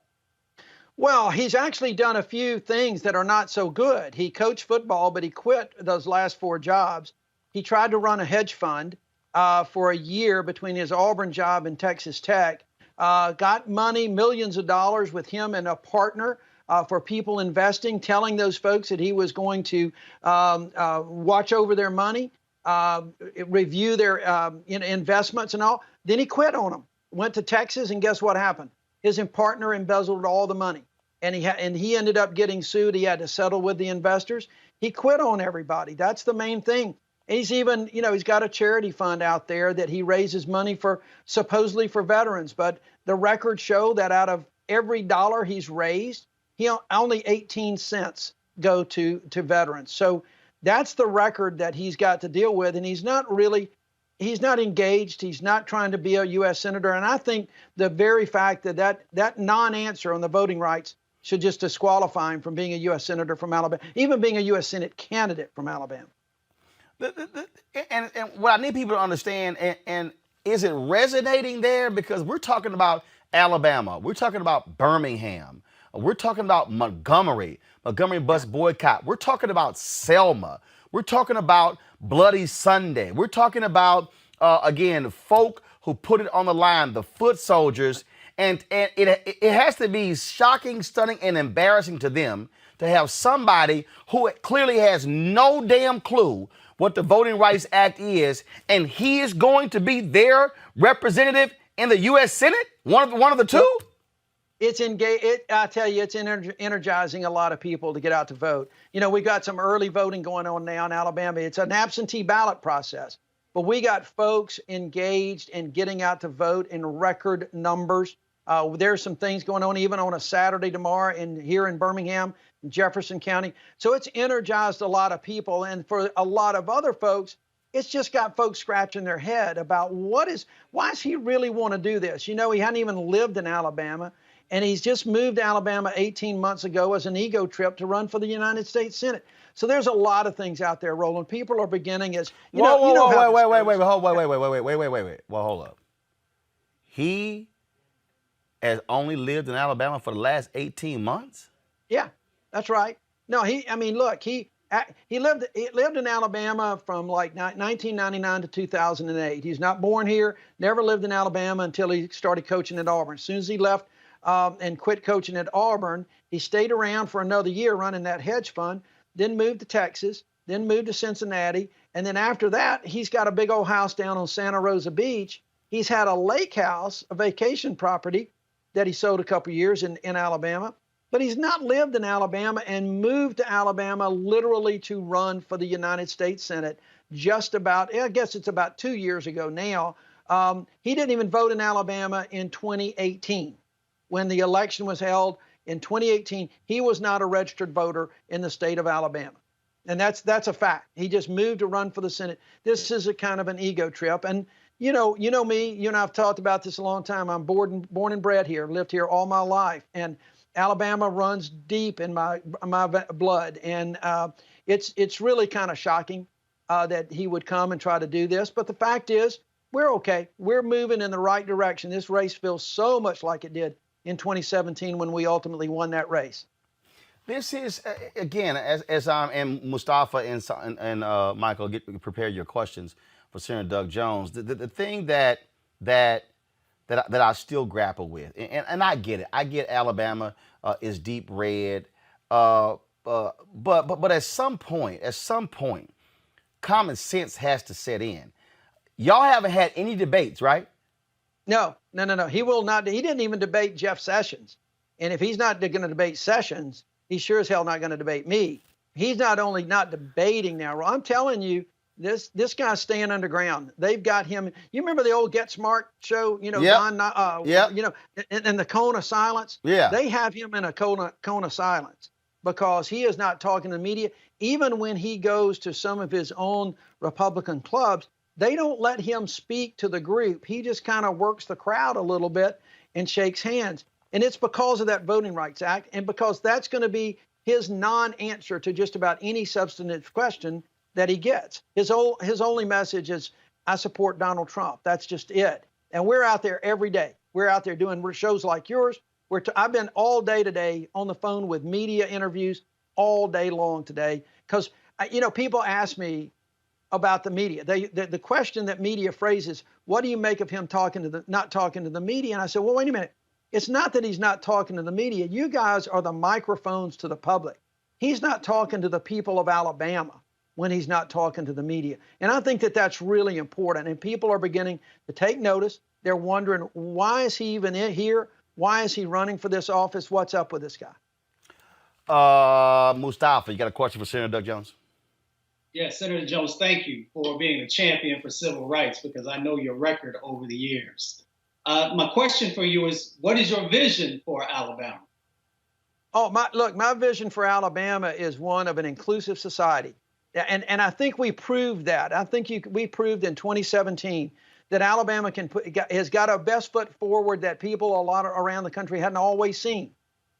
N: Well, he's actually done a few things that are not so good. He coached football, but he quit those last 4 jobs. He tried to run a hedge fund for a year between his Auburn job and Texas Tech. Got money, millions of dollars with him and a partner for people investing, telling those folks that he was going to watch over their money, review their investments and all. Then he quit on them, went to Texas, and guess what happened? His partner embezzled all the money, and he ended up getting sued. He had to settle with the investors. He quit on everybody. That's the main thing. He's even, he's got a charity fund out there that he raises money supposedly for veterans. But the records show that out of every dollar he's raised, only 18 cents go to veterans. So that's the record that he's got to deal with. And he's not engaged. He's not trying to be a U.S. senator. And I think the very fact that non-answer on the voting rights should just disqualify him from being a U.S. Senator from Alabama, even being a U.S. Senate candidate from Alabama.
A: And what I need people to understand, and is it resonating there? Because we're talking about Alabama. We're talking about Birmingham. We're talking about Montgomery bus boycott. We're talking about Selma. We're talking about Bloody Sunday. We're talking about, again, folk who put it on the line, the foot soldiers. And it has to be shocking, stunning, and embarrassing to them to have somebody who clearly has no damn clue what the Voting Rights Act is, and he is going to be their representative in the U.S. Senate? One of the two?
N: It's I tell you, it's energizing a lot of people to get out to vote. You know, we got some early voting going on now in Alabama. It's an absentee ballot process, but we got folks engaged in getting out to vote in record numbers. There's some things going on even on a Saturday tomorrow here in Birmingham, Jefferson County. So it's energized a lot of people. And for a lot of other folks, it's just got folks scratching their head about why does he really want to do this? You know, he hadn't even lived in Alabama, and he's just moved to Alabama 18 months ago as an ego trip to run for the United States Senate. So there's a lot of things out there, Roland. People are beginning as, wait. Well,
A: hold up. He has only lived in Alabama for the last 18 months?
N: Yeah, that's right. No, he lived in Alabama from like 1999 to 2008. He's not born here, never lived in Alabama until he started coaching at Auburn. As soon as he left and quit coaching at Auburn, he stayed around for another year running that hedge fund, then moved to Texas, then moved to Cincinnati. And then after that, he's got a big old house down on Santa Rosa Beach. He's had a lake house, a vacation property that he sold a couple years in Alabama. But he's not lived in Alabama and moved to Alabama literally to run for the United States Senate just about, I guess it's about 2 years ago now. He didn't even vote in Alabama in 2018. When the election was held in 2018, he was not a registered voter in the state of Alabama. And that's a fact. He just moved to run for the Senate. This is a kind of an ego trip. And you know me, you and I have talked about this a long time. I'm born and bred here, lived here all my life. And Alabama runs deep in my blood, and it's really kind of shocking that he would come and try to do this. But the fact is, we're okay. We're moving in the right direction. This race feels so much like it did in 2017 when we ultimately won that race.
A: This is again, as I'm and Mustafa and Michael prepare your questions for Senator Doug Jones. The thing that I still grapple with, and I get it. I get Alabama is deep red, but at some point, common sense has to set in. Y'all haven't had any debates, right?
N: No. He will not. He didn't even debate Jeff Sessions, and if he's not going to debate Sessions, he's sure as hell not going to debate me. He's not only not debating now. I'm telling you. This guy's staying underground. They've got him. You remember the old Get Smart show? You know,
A: yep.
N: You know, in the cone of silence.
A: Yeah.
N: They have him in a cone of silence because he is not talking to the media. Even when he goes to some of his own Republican clubs, they don't let him speak to the group. He just kind of works the crowd a little bit and shakes hands. And it's because of that Voting Rights Act, and because that's going to be his non-answer to just about any substantive question that he gets. His only message is, I support Donald Trump. That's just it. And we're out there every day. We're out there doing shows like yours. I've been all day today on the phone with media interviews all day long today because, people ask me about the media. The question that media phrases, what do you make of him not talking to the media? And I said, well, wait a minute. It's not that he's not talking to the media. You guys are the microphones to the public. He's not talking to the people of Alabama when he's not talking to the media. And I think that that's really important. And people are beginning to take notice. They're wondering, why is he even here? Why is he running for this office? What's up with this guy?
A: Mustafa, you got a question for Senator Doug Jones?
O: Yes, Senator Jones, thank you for being a champion for civil rights because I know your record over the years. My question for you is, what is your vision for Alabama?
N: Oh, my vision for Alabama is one of an inclusive society. And I think we proved that. I think we proved in 2017 that Alabama has got a best foot forward that people a lot around the country hadn't always seen.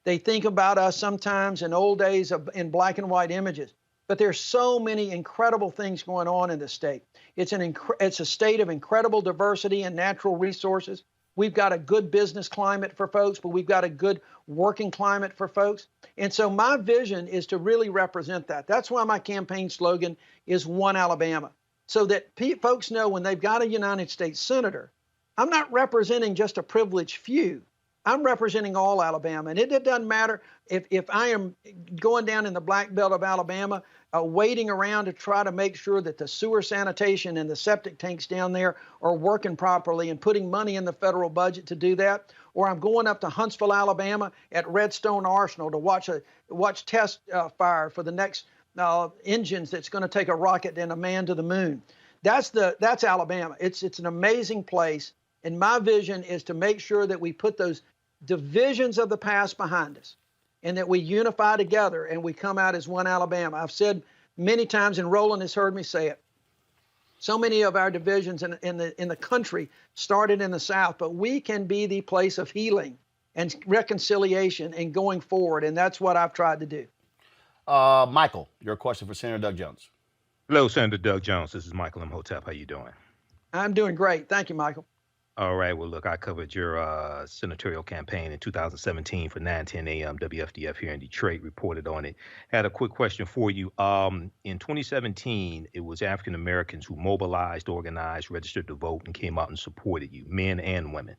N: They think about us sometimes in old days in black and white images. But there's so many incredible things going on in the state. It's a state of incredible diversity and natural resources. We've got a good business climate for folks, but we've got a good working climate for folks. And so my vision is to really represent that. That's why my campaign slogan is One Alabama, so that folks know when they've got a United States senator, I'm not representing just a privileged few. I'm representing all Alabama. And it doesn't matter if I am going down in the black belt of Alabama, waiting around to try to make sure that the sewer sanitation and the septic tanks down there are working properly and putting money in the federal budget to do that. Or I'm going up to Huntsville, Alabama at Redstone Arsenal to watch test fire for the next engines that's going to take a rocket and a man to the moon. That's Alabama. It's an amazing place. And my vision is to make sure that we put those divisions of the past behind us and that we unify together and we come out as one Alabama. I've said many times, and Roland has heard me say it, so many of our divisions in the country started in the South, but we can be the place of healing and reconciliation and going forward, and that's what I've tried to do.
A: Michael, your question for Senator Doug Jones.
F: Hello, Senator Doug Jones. This is Michael Imhotep. How you doing?
N: I'm doing great. Thank you, Michael.
F: All right. Well, look, I covered your senatorial campaign in 2017 for 910 AM WFDF here in Detroit, reported on it. Had a quick question for you. In 2017, it was African Americans who mobilized, organized, registered to vote, and came out and supported you, men and women.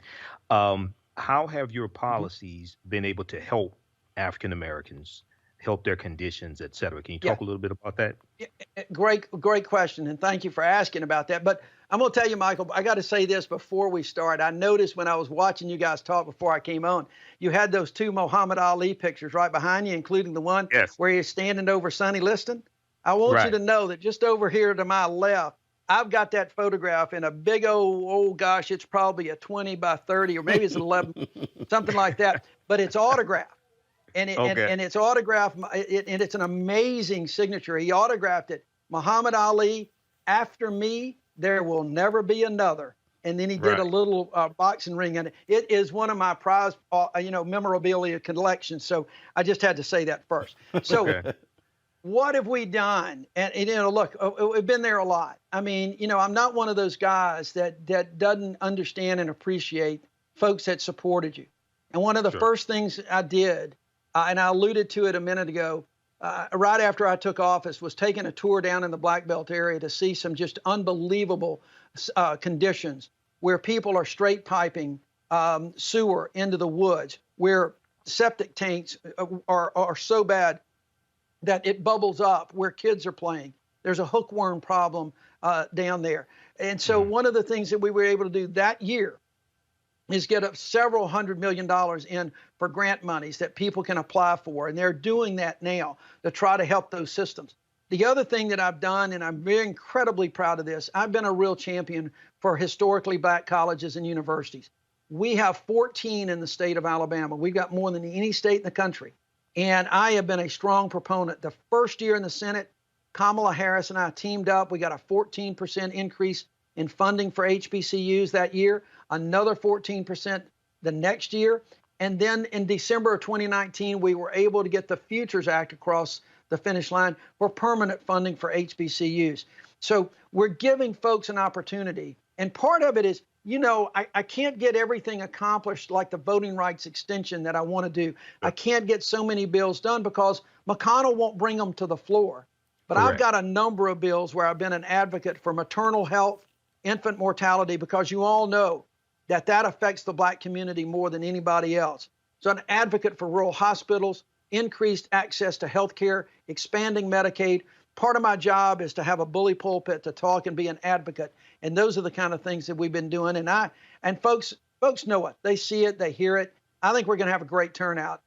F: How have your policies been able to help African Americans, help their conditions, et cetera? Can you talk a little bit about that?
N: Great question, and thank you for asking about that. But I'm going to tell you, Michael, I got to say this before we start. I noticed when I was watching you guys talk before I came on, you had those two Muhammad Ali pictures right behind you, including the one where you're standing over Sonny Liston. I want you to know that just over here to my left, I've got that photograph in a big oh gosh, it's probably a 20 by 30 or maybe it's an 11, something like that. But it's autographed. And it's autographed, and it's an amazing signature. He autographed it, Muhammad Ali, after me, there will never be another. And then he did a little boxing ring in it. It is one of my prized, memorabilia collections. So I just had to say that first. So what have we done? And look, we've been there a lot. I mean, I'm not one of those guys that doesn't understand and appreciate folks that supported you. And one of the first things I did, and I alluded to it a minute ago, right after I took office, was taking a tour down in the Black Belt area to see some just unbelievable conditions where people are straight piping sewer into the woods, where septic tanks are so bad that it bubbles up, where kids are playing. There's a hookworm problem down there. And so one of the things that we were able to do that year is get up several $100 million in for grant monies that people can apply for. And they're doing that now to try to help those systems. The other thing that I've done, and I'm very incredibly proud of this, I've been a real champion for historically black colleges and universities. We have 14 in the state of Alabama. We've got more than any state in the country. And I have been a strong proponent. The first year in the Senate, Kamala Harris and I teamed up. We got a 14% increase in funding for HBCUs that year, another 14% the next year. And then in December of 2019, we were able to get the Futures Act across the finish line for permanent funding for HBCUs. So we're giving folks an opportunity. And part of it is, I can't get everything accomplished like the voting rights extension that I want to do. I can't get so many bills done because McConnell won't bring them to the floor. But I've got a number of bills where I've been an advocate for maternal health, infant mortality, because you all know that affects the black community more than anybody else. So an advocate for rural hospitals, increased access to health care, expanding Medicaid. Part of my job is to have a bully pulpit to talk and be an advocate. And those are the kind of things that we've been doing. And folks know it. They see it. They hear it. I think we're going to have a great turnout.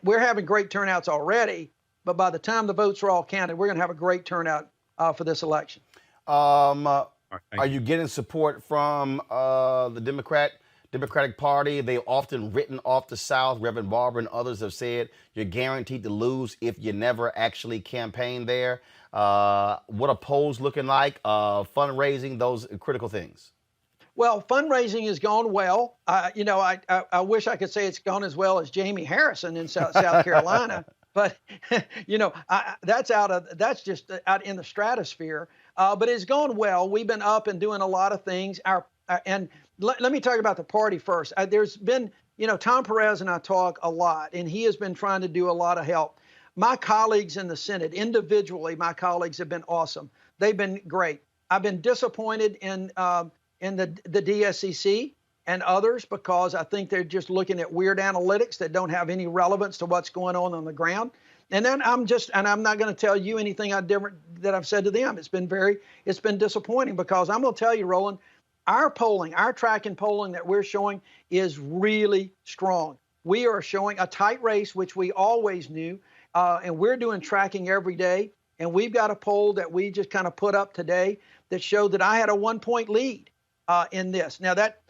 N: We're having great turnouts already, but by the time the votes are all counted, we're going to have a great turnout for this election.
A: Are you getting support from the Democratic Party? They've often written off the South. Reverend Barber and others have said you're guaranteed to lose if you never actually campaign there. What are polls looking like? Fundraising, those critical things.
N: Well, fundraising has gone well. I wish I could say it's gone as well as Jamie Harrison in South Carolina, but that's just out in the stratosphere. But it's gone well. We've been up and doing a lot of things. Let me talk about the party first. There's been, Tom Perez and I talk a lot, and he has been trying to do a lot of help. My colleagues in the Senate, individually, my colleagues have been awesome. They've been great. I've been disappointed in the DSCC and others because I think they're just looking at weird analytics that don't have any relevance to what's going on the ground. And then I'm not going to tell you anything different that I've said to them. It's been disappointing because I'm going to tell you, Roland, our tracking polling that we're showing is really strong. We are showing a tight race, which we always knew, and we're doing tracking every day. And we've got a poll that we just kind of put up today that showed that I had a 1-point lead in this. Now that,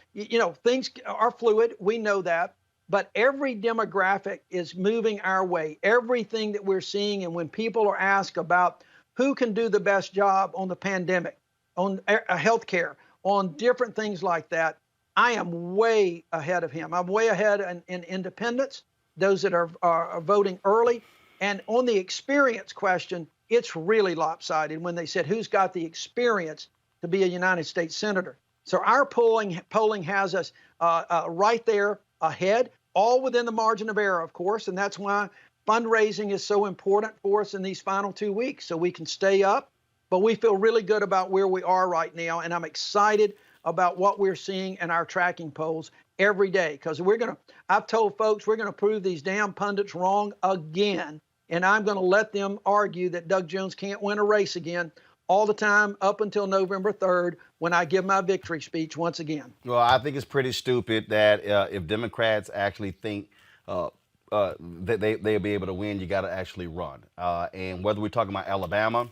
N: things are fluid. We know that. But every demographic is moving our way. Everything that we're seeing, and when people are asked about who can do the best job on the pandemic, on healthcare, on different things like that, I am way ahead of him. I'm way ahead in independents, those that are voting early. And on the experience question, it's really lopsided when they said, who's got the experience to be a United States Senator? So our polling has us right there ahead, all within the margin of error, of course. And that's why fundraising is so important for us in these final 2 weeks, so we can stay up. But we feel really good about where we are right now. And I'm excited about what we're seeing in our tracking polls every day, because I've told folks we're going to prove these damn pundits wrong again. And I'm going to let them argue that Doug Jones can't win a race again all the time up until November 3rd when I give my victory speech once again.
A: Well, I think it's pretty stupid that if Democrats actually think that they'll be able to win, you got to actually run. And whether we're talking about Alabama,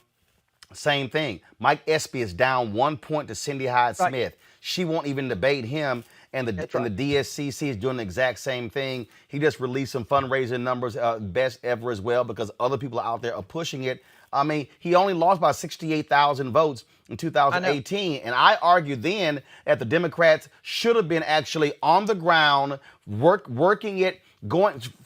A: same thing. Mike Espy is down 1 point to Cindy Hyde-Smith. Right. She won't even debate him. And the DSCC is doing the exact same thing. He just released some fundraising numbers, best ever as well, because other people out there are pushing it. I mean, he only lost by 68,000 votes in 2018. And I argued then that the Democrats should have been actually on the ground, working it,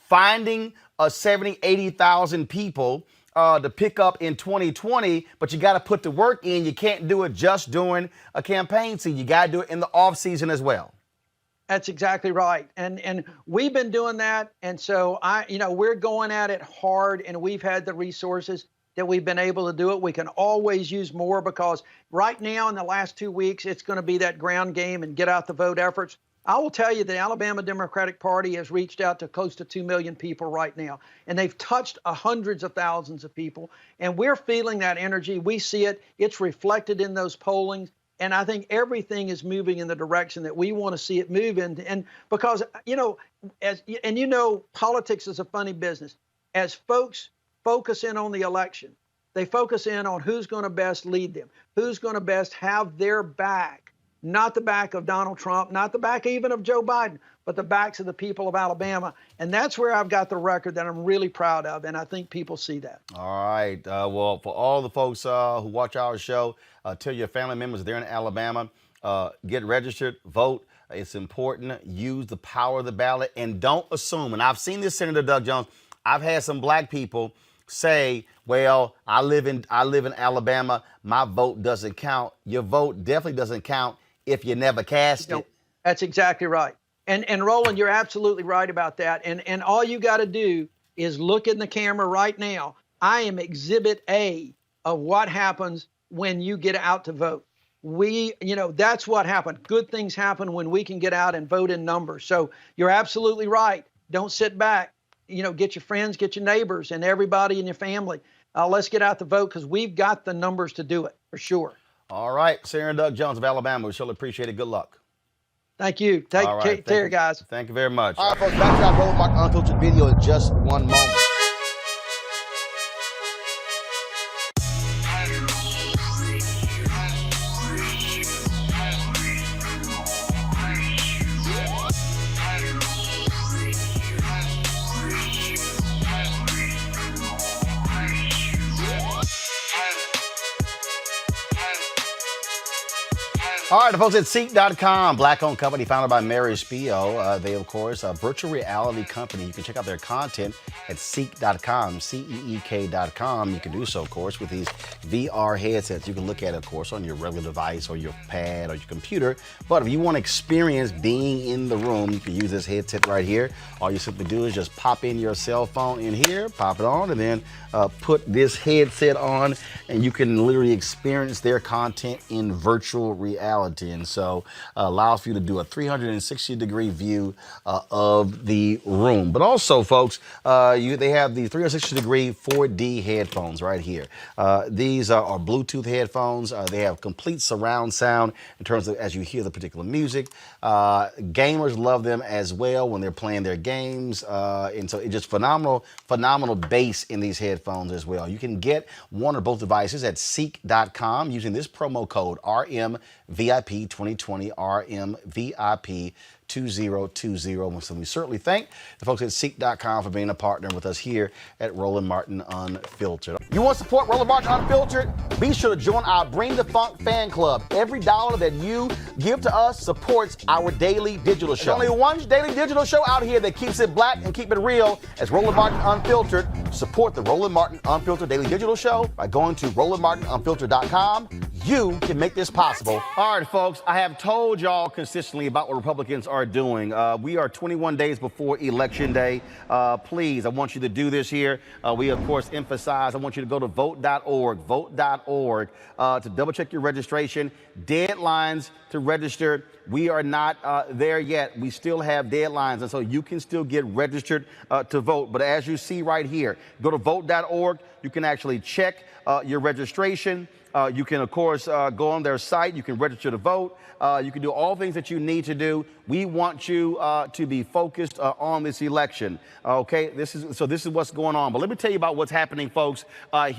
A: finding 70, 80,000 people to pick up in 2020, but you got to put the work in. You can't do it just during a campaign season. You got to do it in the off season as well.
N: That's exactly right. And we've been doing that. And so we're going at it hard, and we've had the resources that we've been able to do it. We can always use more, because right now in the last 2 weeks, it's going to be that ground game and get out the vote efforts. I will tell you the Alabama Democratic Party has reached out to close to 2 million people right now, and they've touched hundreds of thousands of people. And we're feeling that energy. We see it. It's reflected in those pollings. And I think everything is moving in the direction that we want to see it move in. And because, politics is a funny business. As folks focus in on the election, they focus in on who's going to best lead them, who's going to best have their back, not the back of Donald Trump, not the back even of Joe Biden, but the backs of the people of Alabama. And that's where I've got the record that I'm really proud of. And I think people see that.
A: All right. Well, for all the folks who watch our show, tell your family members they're in Alabama, get registered, vote. It's important. Use the power of the ballot, and don't assume. And I've seen this, Senator Doug Jones. I've had some black people say, well, I live in Alabama. My vote doesn't count. Your vote definitely doesn't count if you never cast it.
N: That's exactly right. And Roland, you're absolutely right about that. And all you got to do is look in the camera right now. I am Exhibit A of what happens when you get out to vote. That's what happened. Good things happen when we can get out and vote in numbers. So you're absolutely right. Don't sit back. Get your friends, get your neighbors, and everybody in your family. Let's get out the vote, because we've got the numbers to do it for sure.
A: All right. Senator Doug Jones of Alabama. We surely appreciate it. Good luck.
N: Thank you. Take care, guys.
A: Thank you very much.
P: All right, folks, back to our Roland Mark Unfiltered video in just one moment.
A: All right, the folks at Seek.com, black-owned company founded by Mary Spio. They, of course, a virtual reality company. You can check out their content at Seek.com, CEEK.com. You can do so, of course, with these VR headsets. You can look at it, of course, on your regular device or your pad or your computer. But if you want to experience being in the room, you can use this headset right here. All you simply do is just pop in your cell phone in here, pop it on, and then put this headset on, and you can literally experience their content in virtual reality. And so allows for you to do a 360-degree view of the room. But also, folks, they have the 360-degree 4D headphones right here. These are Bluetooth headphones. They have complete surround sound in terms of as you hear the particular music. Gamers love them as well when they're playing their games. And so it's just phenomenal bass in these headphones as well. You can get one or both devices at Seek.com using this promo code RMVIP 2020, RMVIP 2020. So we certainly thank the folks at Seek.com for being a partner with us here at Roland Martin Unfiltered. You want to support Roland Martin Unfiltered? Be sure to join our Bring the Funk fan club. Every dollar that you give to us supports our daily digital show. There's only one daily digital show out here that keeps it black and keep it real as Roland Martin Unfiltered. Support the Roland Martin Unfiltered daily digital show by going to RolandMartinUnfiltered.com. You can make this possible. All right, folks, I have told y'all consistently about what Republicans are doing. We are 21 days before Election Day. Please, I want you to do this here. We, of course, emphasize, I want you to go to vote.org to double-check your registration. Deadlines to register. We are not there yet. We still have deadlines, and so you can still get registered to vote. But as you see right here, go to vote.org. You can actually check your registration. You can, of course, go on their site. You can register to vote. You can do all things that you need to do. We want you to be focused on this election. Okay, this is what's going on. But let me tell you about what's happening, folks, what's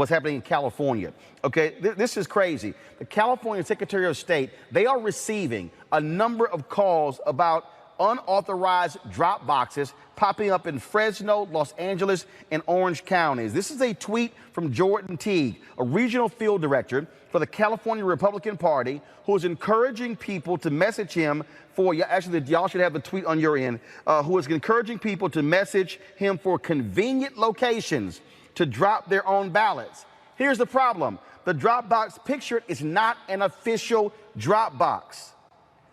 A: happening in California. Okay, this is crazy. The California Secretary of State, they are receiving a number of calls about unauthorized drop boxes popping up in Fresno, Los Angeles, and Orange counties. This is a tweet from Jordan Teague, a regional field director for the California Republican Party, who is encouraging people to message him for, actually, y'all should have the tweet on your end, who is encouraging people to message him for convenient locations to drop their own ballots. Here's the problem. The drop box pictured is not an official drop box.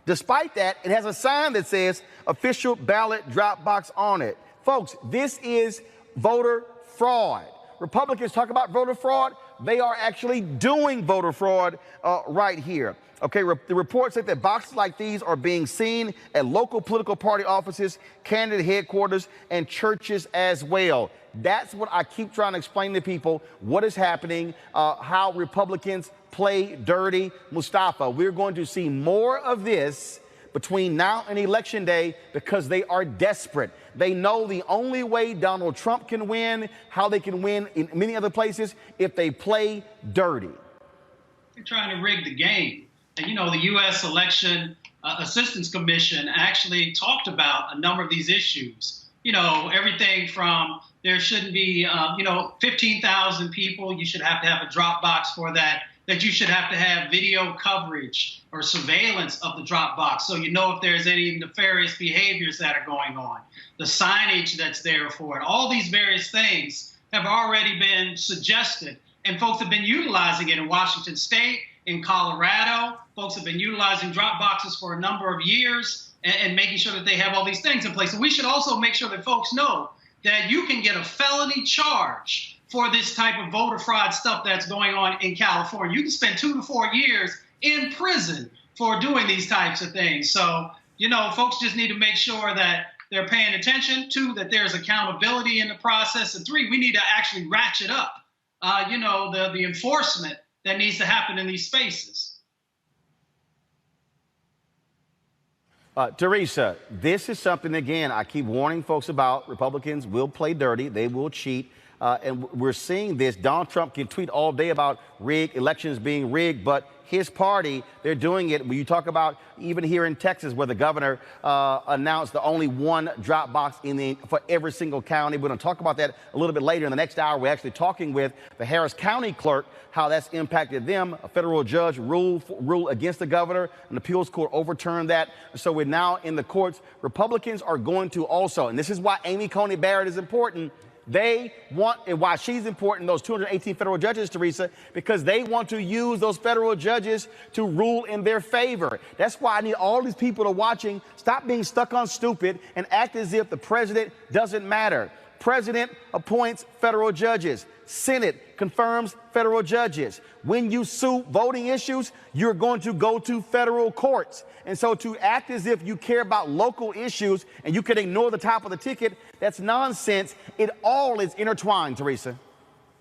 A: Despite that, it has a sign that says official ballot drop box on it. Folks, this is voter fraud. Republicans talk about voter fraud. They are actually doing voter fraud right here. Okay, the reports say that boxes like these are being seen at local political party offices, candidate headquarters, and churches as well. That's what I keep trying to explain to people, what is happening, how Republicans play dirty. Mustafa, we're going to see more of this between now and Election Day because they are desperate. They know the only way Donald Trump can win, how they can win in many other places, if they play dirty.
O: They're trying to rig the game. And, the U.S. Election Assistance Commission actually talked about a number of these issues. Everything from there shouldn't be, 15,000 people. You should have to have a drop box for that you should have to have video coverage or surveillance of the drop box so you know if there's any nefarious behaviors that are going on. The signage that's there for it. All these various things have already been suggested, and folks have been utilizing it in Washington State, in Colorado. Folks have been utilizing drop boxes for a number of years and making sure that they have all these things in place. And we should also make sure that folks know that you can get a felony charge for this type of voter fraud stuff that's going on in California. You can spend 2 to 4 years in prison for doing these types of things. So, folks just need to make sure that they're paying attention. 2, that there's accountability in the process. And 3, we need to actually ratchet up, the enforcement that needs to happen in these spaces.
A: Teresa, this is something, again, I keep warning folks about. Republicans will play dirty. They will cheat. And we're seeing this. Donald Trump can tweet all day about rigged elections being rigged, but his party, they're doing it. When you talk about even here in Texas, where the governor announced the only one drop box for every single county. We're going to talk about that a little bit later. In the next hour, we're actually talking with the Harris County clerk, how that's impacted them. A federal judge ruled against the governor. An appeals court overturned that. So we're now in the courts. Republicans are going to also, and this is why Amy Coney Barrett is important. They want, and why she's important, those 218 federal judges, Teresa, because they want to use those federal judges to rule in their favor. That's why I need all these people to watching, stop being stuck on stupid and act as if the president doesn't matter. President appoints federal judges. Senate confirms federal judges. When you sue voting issues, you're going to go to federal courts. And so to act as if you care about local issues and you can ignore the top of the ticket, that's nonsense. It all is intertwined, Teresa.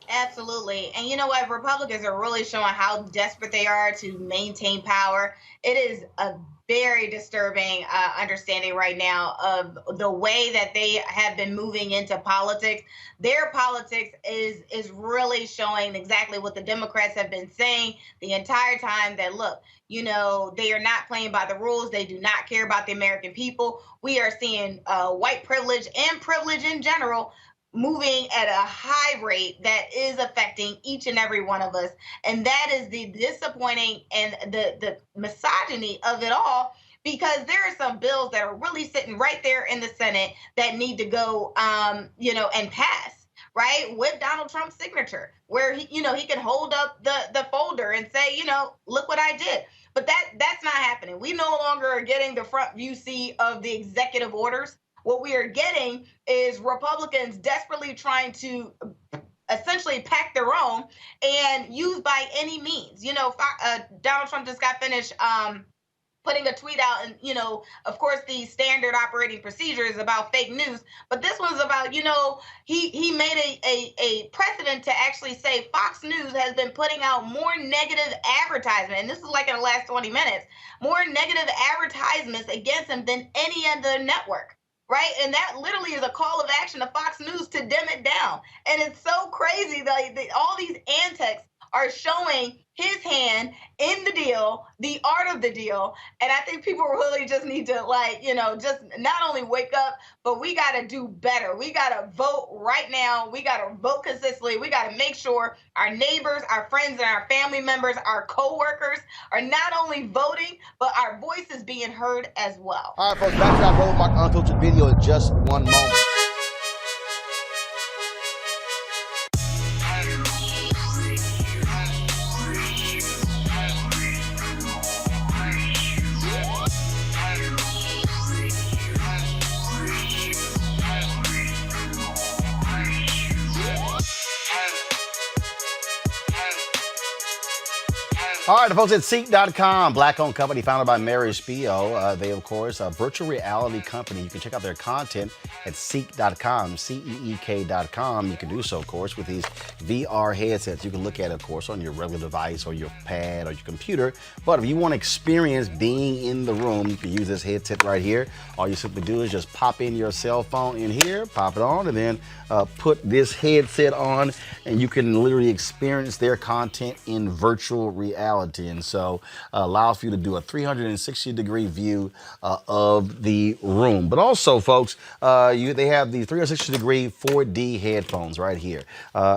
Q: Absolutely. And you know what? Republicans are really showing how desperate they are to maintain power. It is a very disturbing understanding right now of the way that they have been moving into politics. Their politics is really showing exactly what the Democrats have been saying the entire time, that, look, you know, they are not playing by the rules. They do not care about the American people. We are seeing white privilege and privilege in general moving at a high rate that is affecting each and every one of us. And that is the disappointing and the misogyny of it all, because there are some bills that are really sitting right there in the Senate that need to go, and pass, right, with Donald Trump's signature, where he can hold up the folder and say, look what I did. But that's not happening. We no longer are getting the front view seat of the executive orders. What we are getting is Republicans desperately trying to essentially pack their own and use by any means. Donald Trump just got finished putting a tweet out, and, of course, the standard operating procedure is about fake news. But this one's about, he made a precedent to actually say Fox News has been putting out more negative advertisement, and this is like in the last 20 minutes, more negative advertisements against him than any other network. Right. And that literally is a call of action to Fox News to dim it down. And it's so crazy that all these antics are showing his hand in the deal, the art of the deal. And I think people really just need to, just not only wake up, but we got to do better. We got to vote right now. We got to vote consistently. We got to make sure our neighbors, our friends, and our family members, our coworkers are not only voting, but our voice is being heard as well.
P: All right, folks, back to that Roland Martin Unfiltered video in just one moment.
A: All right, the folks at Seek.com, black-owned company founded by Mary Spio. They, of course, a virtual reality company. You can check out their content at Seek.com, Seek.com. You can do so, of course, with these VR headsets. You can look at it, of course, on your regular device or your pad or your computer. But if you want to experience being in the room, you can use this headset right here. All you simply do is just pop in your cell phone in here, pop it on, and then put this headset on, and you can literally experience their content in virtual reality. And so allows for you to do a 360-degree view of the room. But also, folks, they have the 360-degree 4D headphones right here.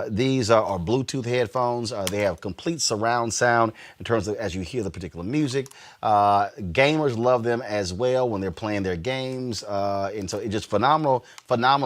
A: These are Bluetooth headphones. They have complete surround sound in terms of as you hear the particular music. Gamers love them as well when they're playing their games. And so it's just phenomenal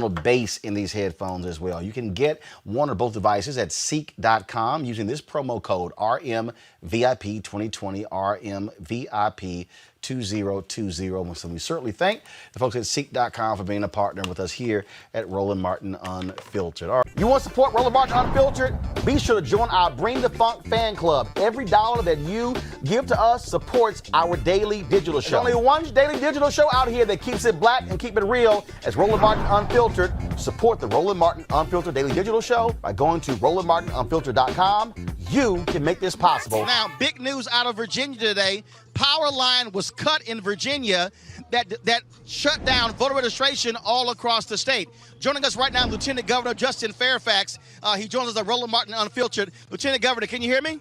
A: bass in these headphones as well. You can get one or both devices at Seek.com using this promo code RMVIP 2020, RMVIP 2020. So we certainly thank the folks at Seek.com for being a partner with us here at Roland Martin Unfiltered. All right. You want to support Roland Martin Unfiltered? Be sure to join our Bring the Funk fan club. Every dollar that you give to us supports our daily digital show. There's only one daily digital show out here that keeps it black and keep it real as Roland Martin Unfiltered. Support the Roland Martin Unfiltered daily digital show by going to RolandMartinUnfiltered.com.
P: you can make this possible.
A: Now, big news out of Virginia today. Power line was cut in Virginia that shut down voter registration all across the state. Joining us right now, Lieutenant Governor Justin Fairfax. He joins us at Roland Martin Unfiltered. Lieutenant Governor, can you hear me?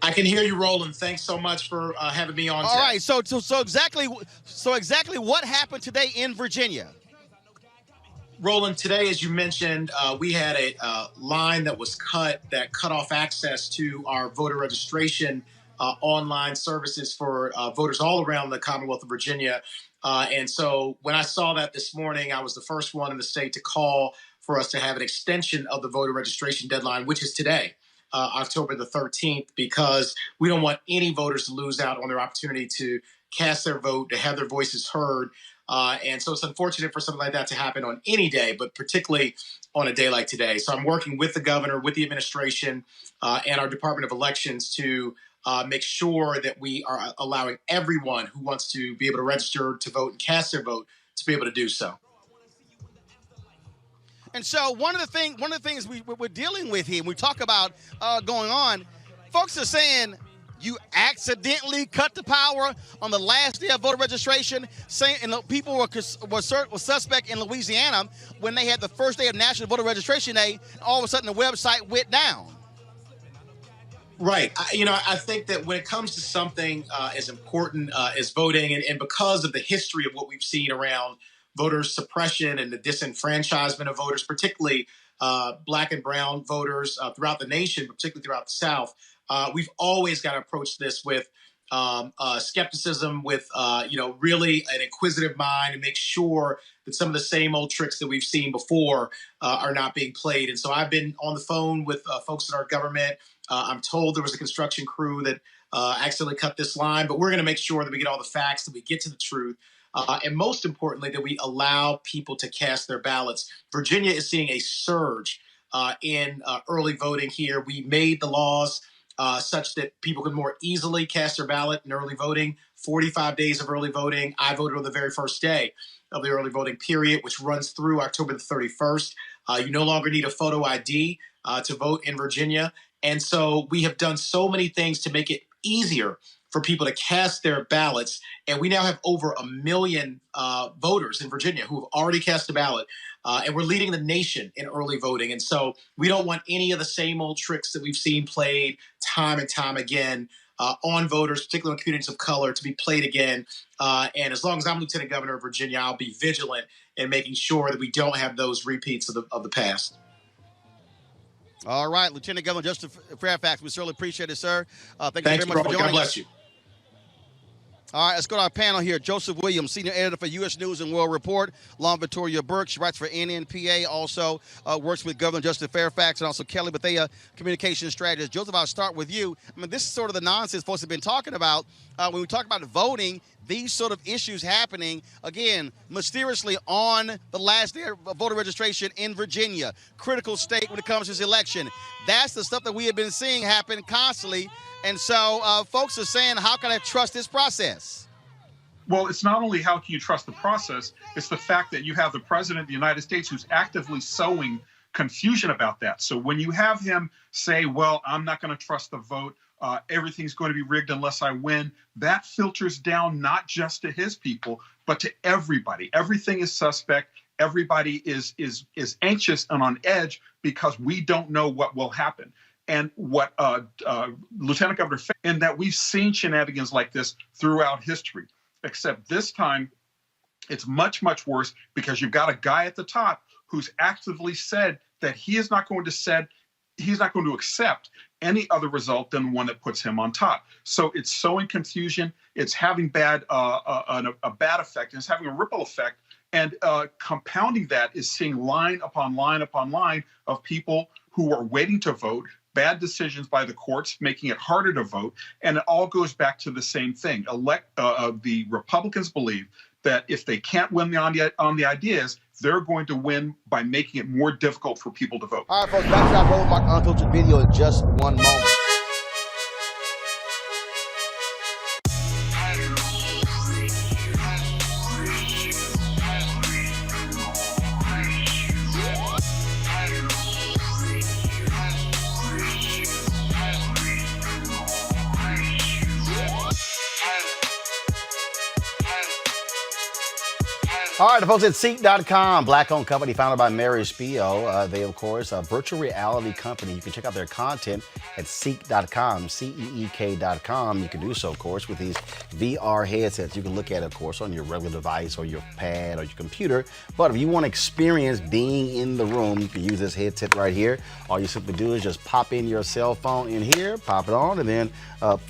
R: I can hear you, Roland. Thanks so much for having me on.
A: All right. So exactly what happened today in Virginia?
R: Roland, today, as you mentioned, we had a line that was cut that cut off access to our voter registration online services for voters all around the Commonwealth of Virginia. And so when I saw that this morning, I was the first one in the state to call for us to have an extension of the voter registration deadline, which is today, October the 13th, because we don't want any voters to lose out on their opportunity to cast their vote, to have their voices heard. And so it's unfortunate for something like that to happen on any day, but particularly on a day like today. So I'm working with the governor, with the administration, and our Department of Elections to make sure that we are allowing everyone who wants to be able to register to vote and cast their vote to be able to do so.
A: And so one of the things we're dealing with here, we talk about going on, folks are saying you accidentally cut the power on the last day of voter registration, saying, and people were suspect in Louisiana when they had the first day of National Voter Registration Day, all of a sudden the website went down.
R: Right. I think that when it comes to something as important as voting, and because of the history of what we've seen around voter suppression and the disenfranchisement of voters, particularly Black and brown voters throughout the nation, particularly throughout the South, we've always got to approach this with skepticism, with really an inquisitive mind, and make sure that some of the same old tricks that we've seen before are not being played. And so I've been on the phone with folks in our government. I'm told there was a construction crew that accidentally cut this line, but we're going to make sure that we get all the facts, that we get to the truth, and most importantly, that we allow people to cast their ballots. Virginia is seeing a surge in early voting here. We made the laws such that people could more easily cast their ballot in early voting. 45 days of early voting. I voted on the very first day of the early voting period, which runs through October the 31st. You no longer need a photo ID to vote in Virginia. And so we have done so many things to make it easier for people to cast their ballots. And we now have over 1 million voters in Virginia who have already cast a ballot. And we're leading the nation in early voting. And so we don't want any of the same old tricks that we've seen played time and time again on voters, particularly in communities of color, to be played again. And as long as I'm Lieutenant Governor of Virginia, I'll be vigilant in making sure that we don't have those repeats of the past.
A: All right, Lieutenant Governor Justin Fairfax, we certainly appreciate it, sir. Thank you
R: Thanks,
A: very much for joining us.
R: God bless you.
A: All right, let's go to our panel here. Joseph Williams, senior editor for U.S. News and World Report. Lauren Victoria Burke, she writes for NNPA, also works with Governor Justin Fairfax, and also Kelly Bethea, communication strategist. Joseph, I'll start with you. I mean, this is sort of the nonsense folks have been talking about. When we talk about voting, these sort of issues happening, again, mysteriously on the last day of voter registration in Virginia, critical state when it comes to this election. That's the stuff that we have been seeing happen constantly. And so folks are saying, how can I trust this process?
G: Well, it's not only how can you trust the process, it's the fact that you have the president of the United States who's actively sowing confusion about that. So when you have him say, well, I'm not going to trust the vote, everything's going to be rigged unless I win, that filters down not just to his people, but to everybody. Everything is suspect. Everybody is anxious and on edge because we don't know what will happen. And what Lieutenant Governor, and that we've seen shenanigans like this throughout history, except this time it's much, much worse because you've got a guy at the top who's actively said that he is not going to accept any other result than one that puts him on top. So it's sowing confusion. It's having a bad effect. And it's having a ripple effect. And compounding that is seeing line upon line upon line of people who are waiting to vote, bad decisions by the courts, making it harder to vote. And it all goes back to the same thing. The Republicans believe that if they can't win on the ideas, they're going to win by making it more difficult for people to vote.
P: All right, folks, back to our Roland Martin Unfiltered video in just one moment.
A: All right, the folks at Seek.com, black-owned company founded by Mary Spio. They, of course, a virtual reality company. You can check out their content at Seek.com, CEEK.com. You can do so, of course, with these VR headsets. You can look at it, of course, on your regular device or your pad or your computer. But if you want to experience being in the room, you can use this headset right here. All you simply do is just pop in your cell phone in here, pop it on, and then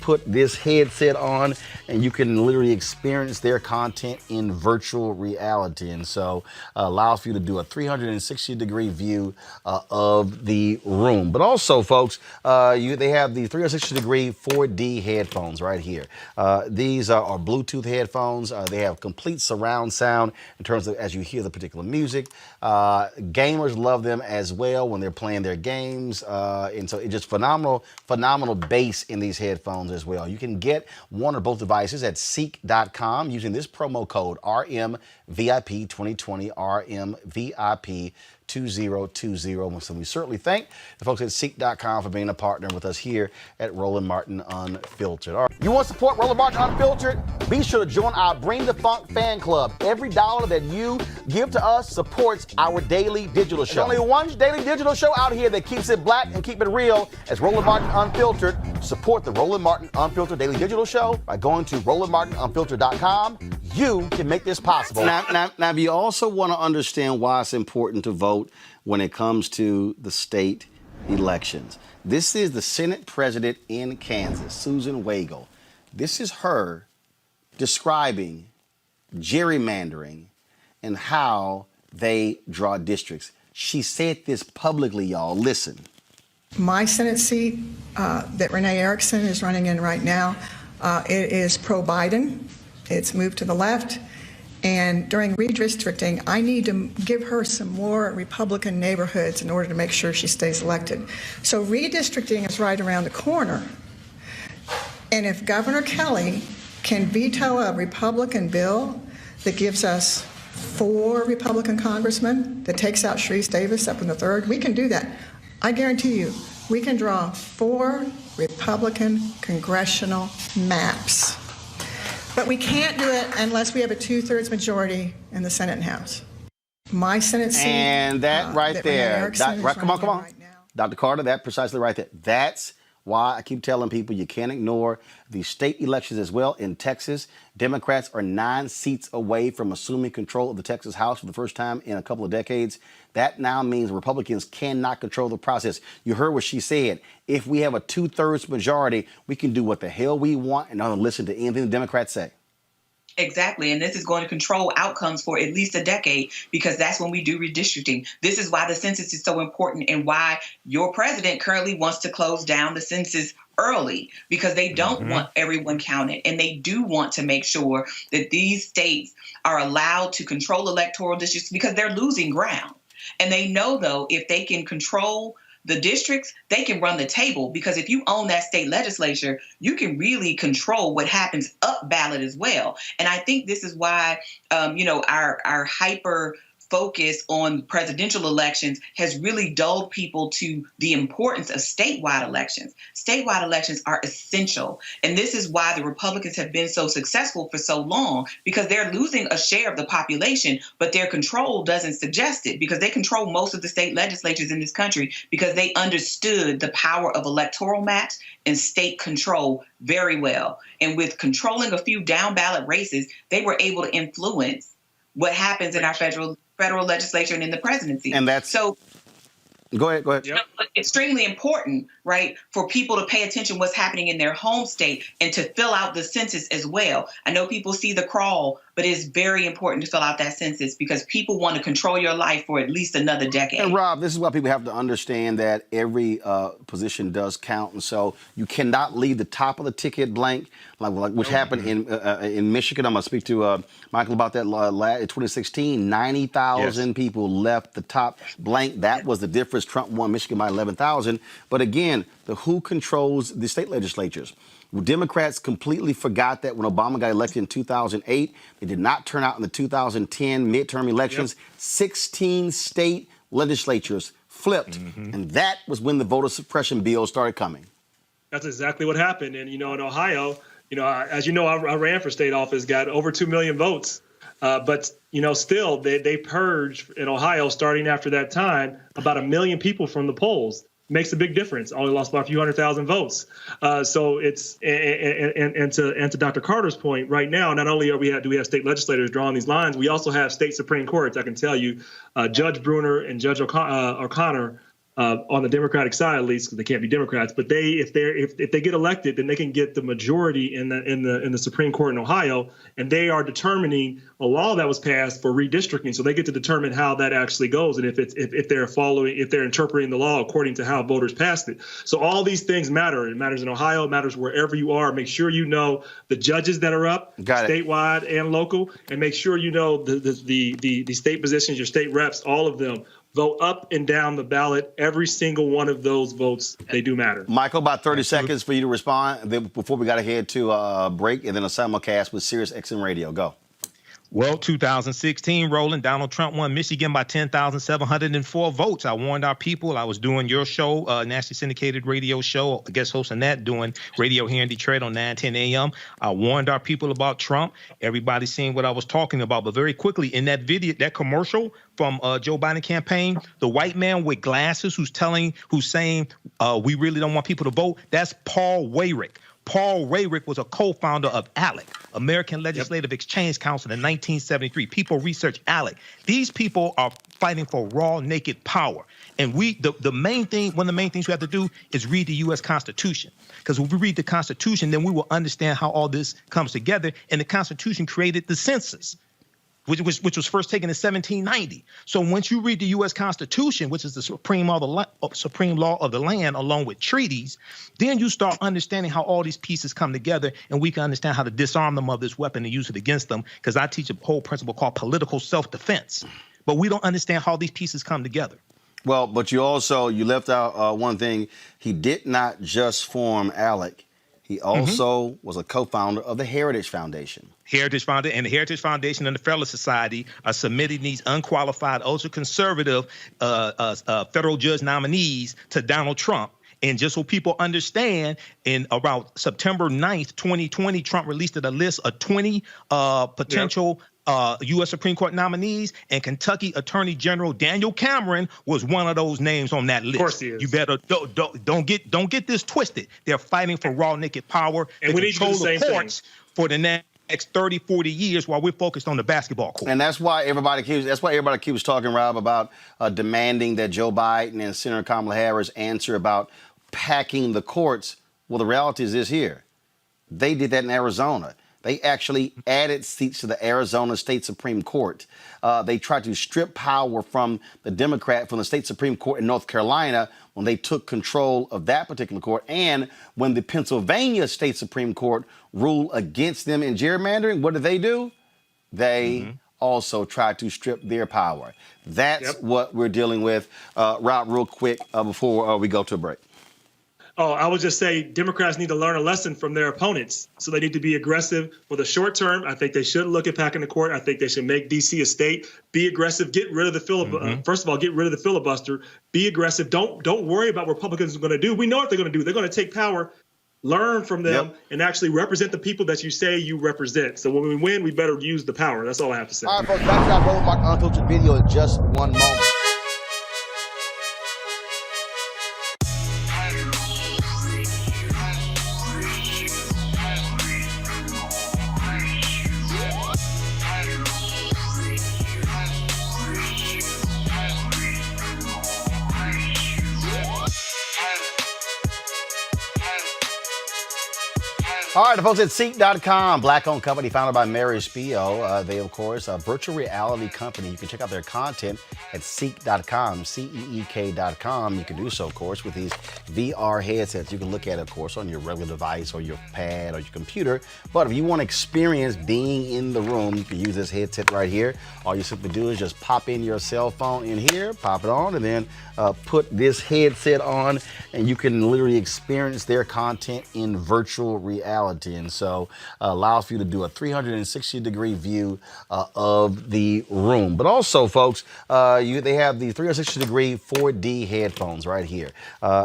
A: put this headset on, and you can literally experience their content in virtual reality. And so allows for you to do a 360-degree view of the room. But also, folks, they have the 360-degree 4D headphones right here. These are Bluetooth headphones. They have complete surround sound in terms of as you hear the particular music. Gamers love them as well when they're playing their games. And so it's just phenomenal bass in these headphones as well. You can get one or both devices at Seek.com using this promo code RMVIP 2020, RMVIP 2020. So we certainly thank the folks at Seek.com for being a partner with us here at Roland Martin Unfiltered. All right. You want to support Roland Martin Unfiltered? Be sure to join our Bring the Funk fan club. Every dollar that you give to us supports our daily digital show. There's only one daily digital show out here that keeps it black and keep it real as Roland Martin Unfiltered. Support the Roland Martin Unfiltered daily digital show by going to RolandMartinUnfiltered.com. You can make this possible. Now, if you also want to understand why it's important to vote when it comes to the state elections. This is the Senate president in Kansas, Susan Wagle. This is her describing gerrymandering and how they draw districts. She said this publicly, y'all. Listen.
S: My Senate seat that Renee Erickson is running in right now, it is pro-Biden. It's moved to the left. And during redistricting, I need to give her some more Republican neighborhoods in order to make sure she stays elected. So redistricting is right around the corner. And if Governor Kelly can veto a Republican bill that gives us 4 Republican congressmen, that takes out Sharice Davis up in the 3rd, we can do that. I guarantee you, we can draw 4 Republican congressional maps. But we can't do it unless we have a 2/3 majority in the Senate and House. My Senate seat.
A: And that right there. Come on. Right, Dr. Carter, that precisely right there. That's why I keep telling people you can't ignore the state elections as well. In Texas, Democrats are 9 seats away from assuming control of the Texas House for the first time in a couple of decades. That now means Republicans cannot control the process. You heard what she said. If we have a 2/3 majority, we can do what the hell we want and not listen to anything the Democrats say.
T: Exactly. And this is going to control outcomes for at least a decade, because that's when we do redistricting. This is why the census is so important and why your president currently wants to close down the census early, because they don't want everyone counted. And they do want to make sure that these states are allowed to control electoral districts, because they're losing ground. And they know, though, if they can control the districts, they can run the table, because if you own that state legislature, you can really control what happens up ballot as well. And I think this is why, our hyper focus on presidential elections has really dulled people to the importance of statewide elections. Statewide elections are essential. And this is why the Republicans have been so successful for so long, because they're losing a share of the population, but their control doesn't suggest it, because they control most of the state legislatures in this country, because they understood the power of electoral maps and state control very well. And with controlling a few down ballot races, they were able to influence what happens in our federal legislature and in the presidency.
A: And that's
T: so.
A: Go ahead.
T: Yep. Extremely important, right, for people to pay attention what's happening in their home state and to fill out the census as well. I know people see the crawl, but it's very important to fill out that census, because people want to control your life for at least another decade.
A: And Rob, this is why people have to understand that every position does count, and so you cannot leave the top of the ticket blank, like which happened in Michigan. I'm going to speak to Michael about that. In 2016, 90,000 people left the top blank. That was the difference. Trump won Michigan by 11,000. But again, who controls the state legislatures? Democrats completely forgot that when Obama got elected in 2008. They did not turn out in the 2010 midterm elections. 16 state legislatures flipped. And that was when the voter suppression bill started coming.
U: That's exactly what happened. And, in Ohio, as you know, I ran for state office, got over 2 million votes. But still, they purged in Ohio starting after that time about 1 million people from the polls. Makes a big difference. Only lost by a few 100,000 votes. So it's and to Dr. Carter's point, right now, not only do we have state legislators drawing these lines, we also have state Supreme Courts. I can tell you, Judge Bruner and Judge O'Connor. On the Democratic side, at least, because they can't be Democrats, but if they get elected, then they can get the majority in the Supreme Court in Ohio, and they are determining a law that was passed for redistricting. So they get to determine how that actually goes, and if they're interpreting the law according to how voters passed it. So all these things matter. It matters in Ohio. It matters wherever you are. Make sure you know the judges that are up, statewide and local, and make sure you know the state positions, your state reps, all of them. Vote up and down the ballot. Every single one of those votes, they do matter.
A: Michael, about 30 seconds for you to respond before we got to head to a break and then a simulcast with Sirius XM Radio. Go.
F: Well, 2016, Roland, Donald Trump won Michigan by 10,704 votes. I warned our people. I was doing your show, nationally syndicated radio show, guest hosting that, doing radio here in Detroit on 9:10 a.m. I warned our people about Trump. Everybody's seeing what I was talking about. But very quickly, in that video, that commercial from Joe Biden campaign, the white man with glasses who's saying we really don't want people to vote, that's Paul Weyrich. Paul Weyrich was a co-founder of ALEC, American Legislative Exchange Council, in 1973. People research ALEC. These people are fighting for raw, naked power. And one of the main things we have to do is read the U.S. Constitution. Because when we read the Constitution, then we will understand how all this comes together. And the Constitution created the census, which was first taken in 1790. So once you read the U.S. Constitution, which is the supreme law of the land, along with treaties, then you start understanding how all these pieces come together, and we can understand how to disarm them of this weapon and use it against them, because I teach a whole principle called political self-defense. But we don't understand how these pieces come together.
A: Well, but you left out one thing. He did not just form ALEC. He also was a co-founder of the Heritage Foundation.
F: The Heritage Foundation and the Federalist Society are submitting these unqualified, ultra-conservative federal judge nominees to Donald Trump. And just so people understand, in about September 9th, 2020, Trump released a list of 20 potential U.S. Supreme Court nominees, and Kentucky Attorney General Daniel Cameron was one of those names on that list.
U: Of course he is.
F: You better don't get this twisted. They're fighting for raw, naked power.
U: And we need to do the same
F: courts for the next 30, 40 years while we're focused on the basketball court.
A: And that's why everybody keeps talking, Rob, about demanding that Joe Biden and Senator Kamala Harris answer about packing the courts. Well, the reality is this here. They did that in Arizona. They actually added seats to the Arizona State Supreme Court. They tried to strip power from the State Supreme Court in North Carolina when they took control of that particular court. And when the Pennsylvania State Supreme Court ruled against them in gerrymandering, what did they do? They also tried to strip their power. That's what we're dealing with. Rob, real quick before we go to a break.
U: Oh, I would just say Democrats need to learn a lesson from their opponents. So they need to be aggressive for the short term. I think they should look at packing the court. I think they should make D.C. a state. Be aggressive. Get rid of the filibuster. First of all, get rid of the filibuster. Be aggressive. Don't worry about what Republicans are going to do. We know what they're going to do. They're going to take power, learn from them, and actually represent the people that you say you represent. So when we win, we better use the power. That's all I have to say.
P: All right, folks, back to our Roland Mark Unfiltered video in just one moment.
A: All right, the folks at Seek.com, black-owned company founded by Mary Spio. They, of course, a virtual reality company. You can check out their content at Seek.com, CEEK.com. You can do so, of course, with these VR headsets. You can look at it, of course, on your regular device or your pad or your computer. But if you want to experience being in the room, you can use this headset right here. All you simply do is just pop in your cell phone in here, pop it on, and then put this headset on, and you can literally experience their content in virtual reality. brutality. And so allows for you to do a 360-degree view of the room. But also, folks, they have the 360-degree 4D headphones right here.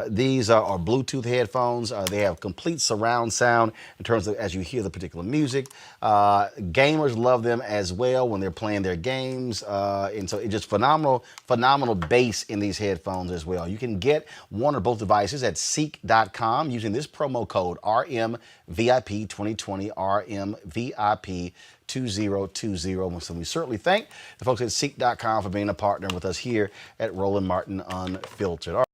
A: These are Bluetooth headphones. They have complete surround sound in terms of as you hear the particular music. Gamers love them as well when they're playing their games. And so it's just phenomenal bass in these headphones as well. You can get one or both devices at seek.com using this promo code RMVIP2020, RMVIP 2020. So we certainly thank the folks at seek.com for being a partner with us here at Roland Martin Unfiltered. All right.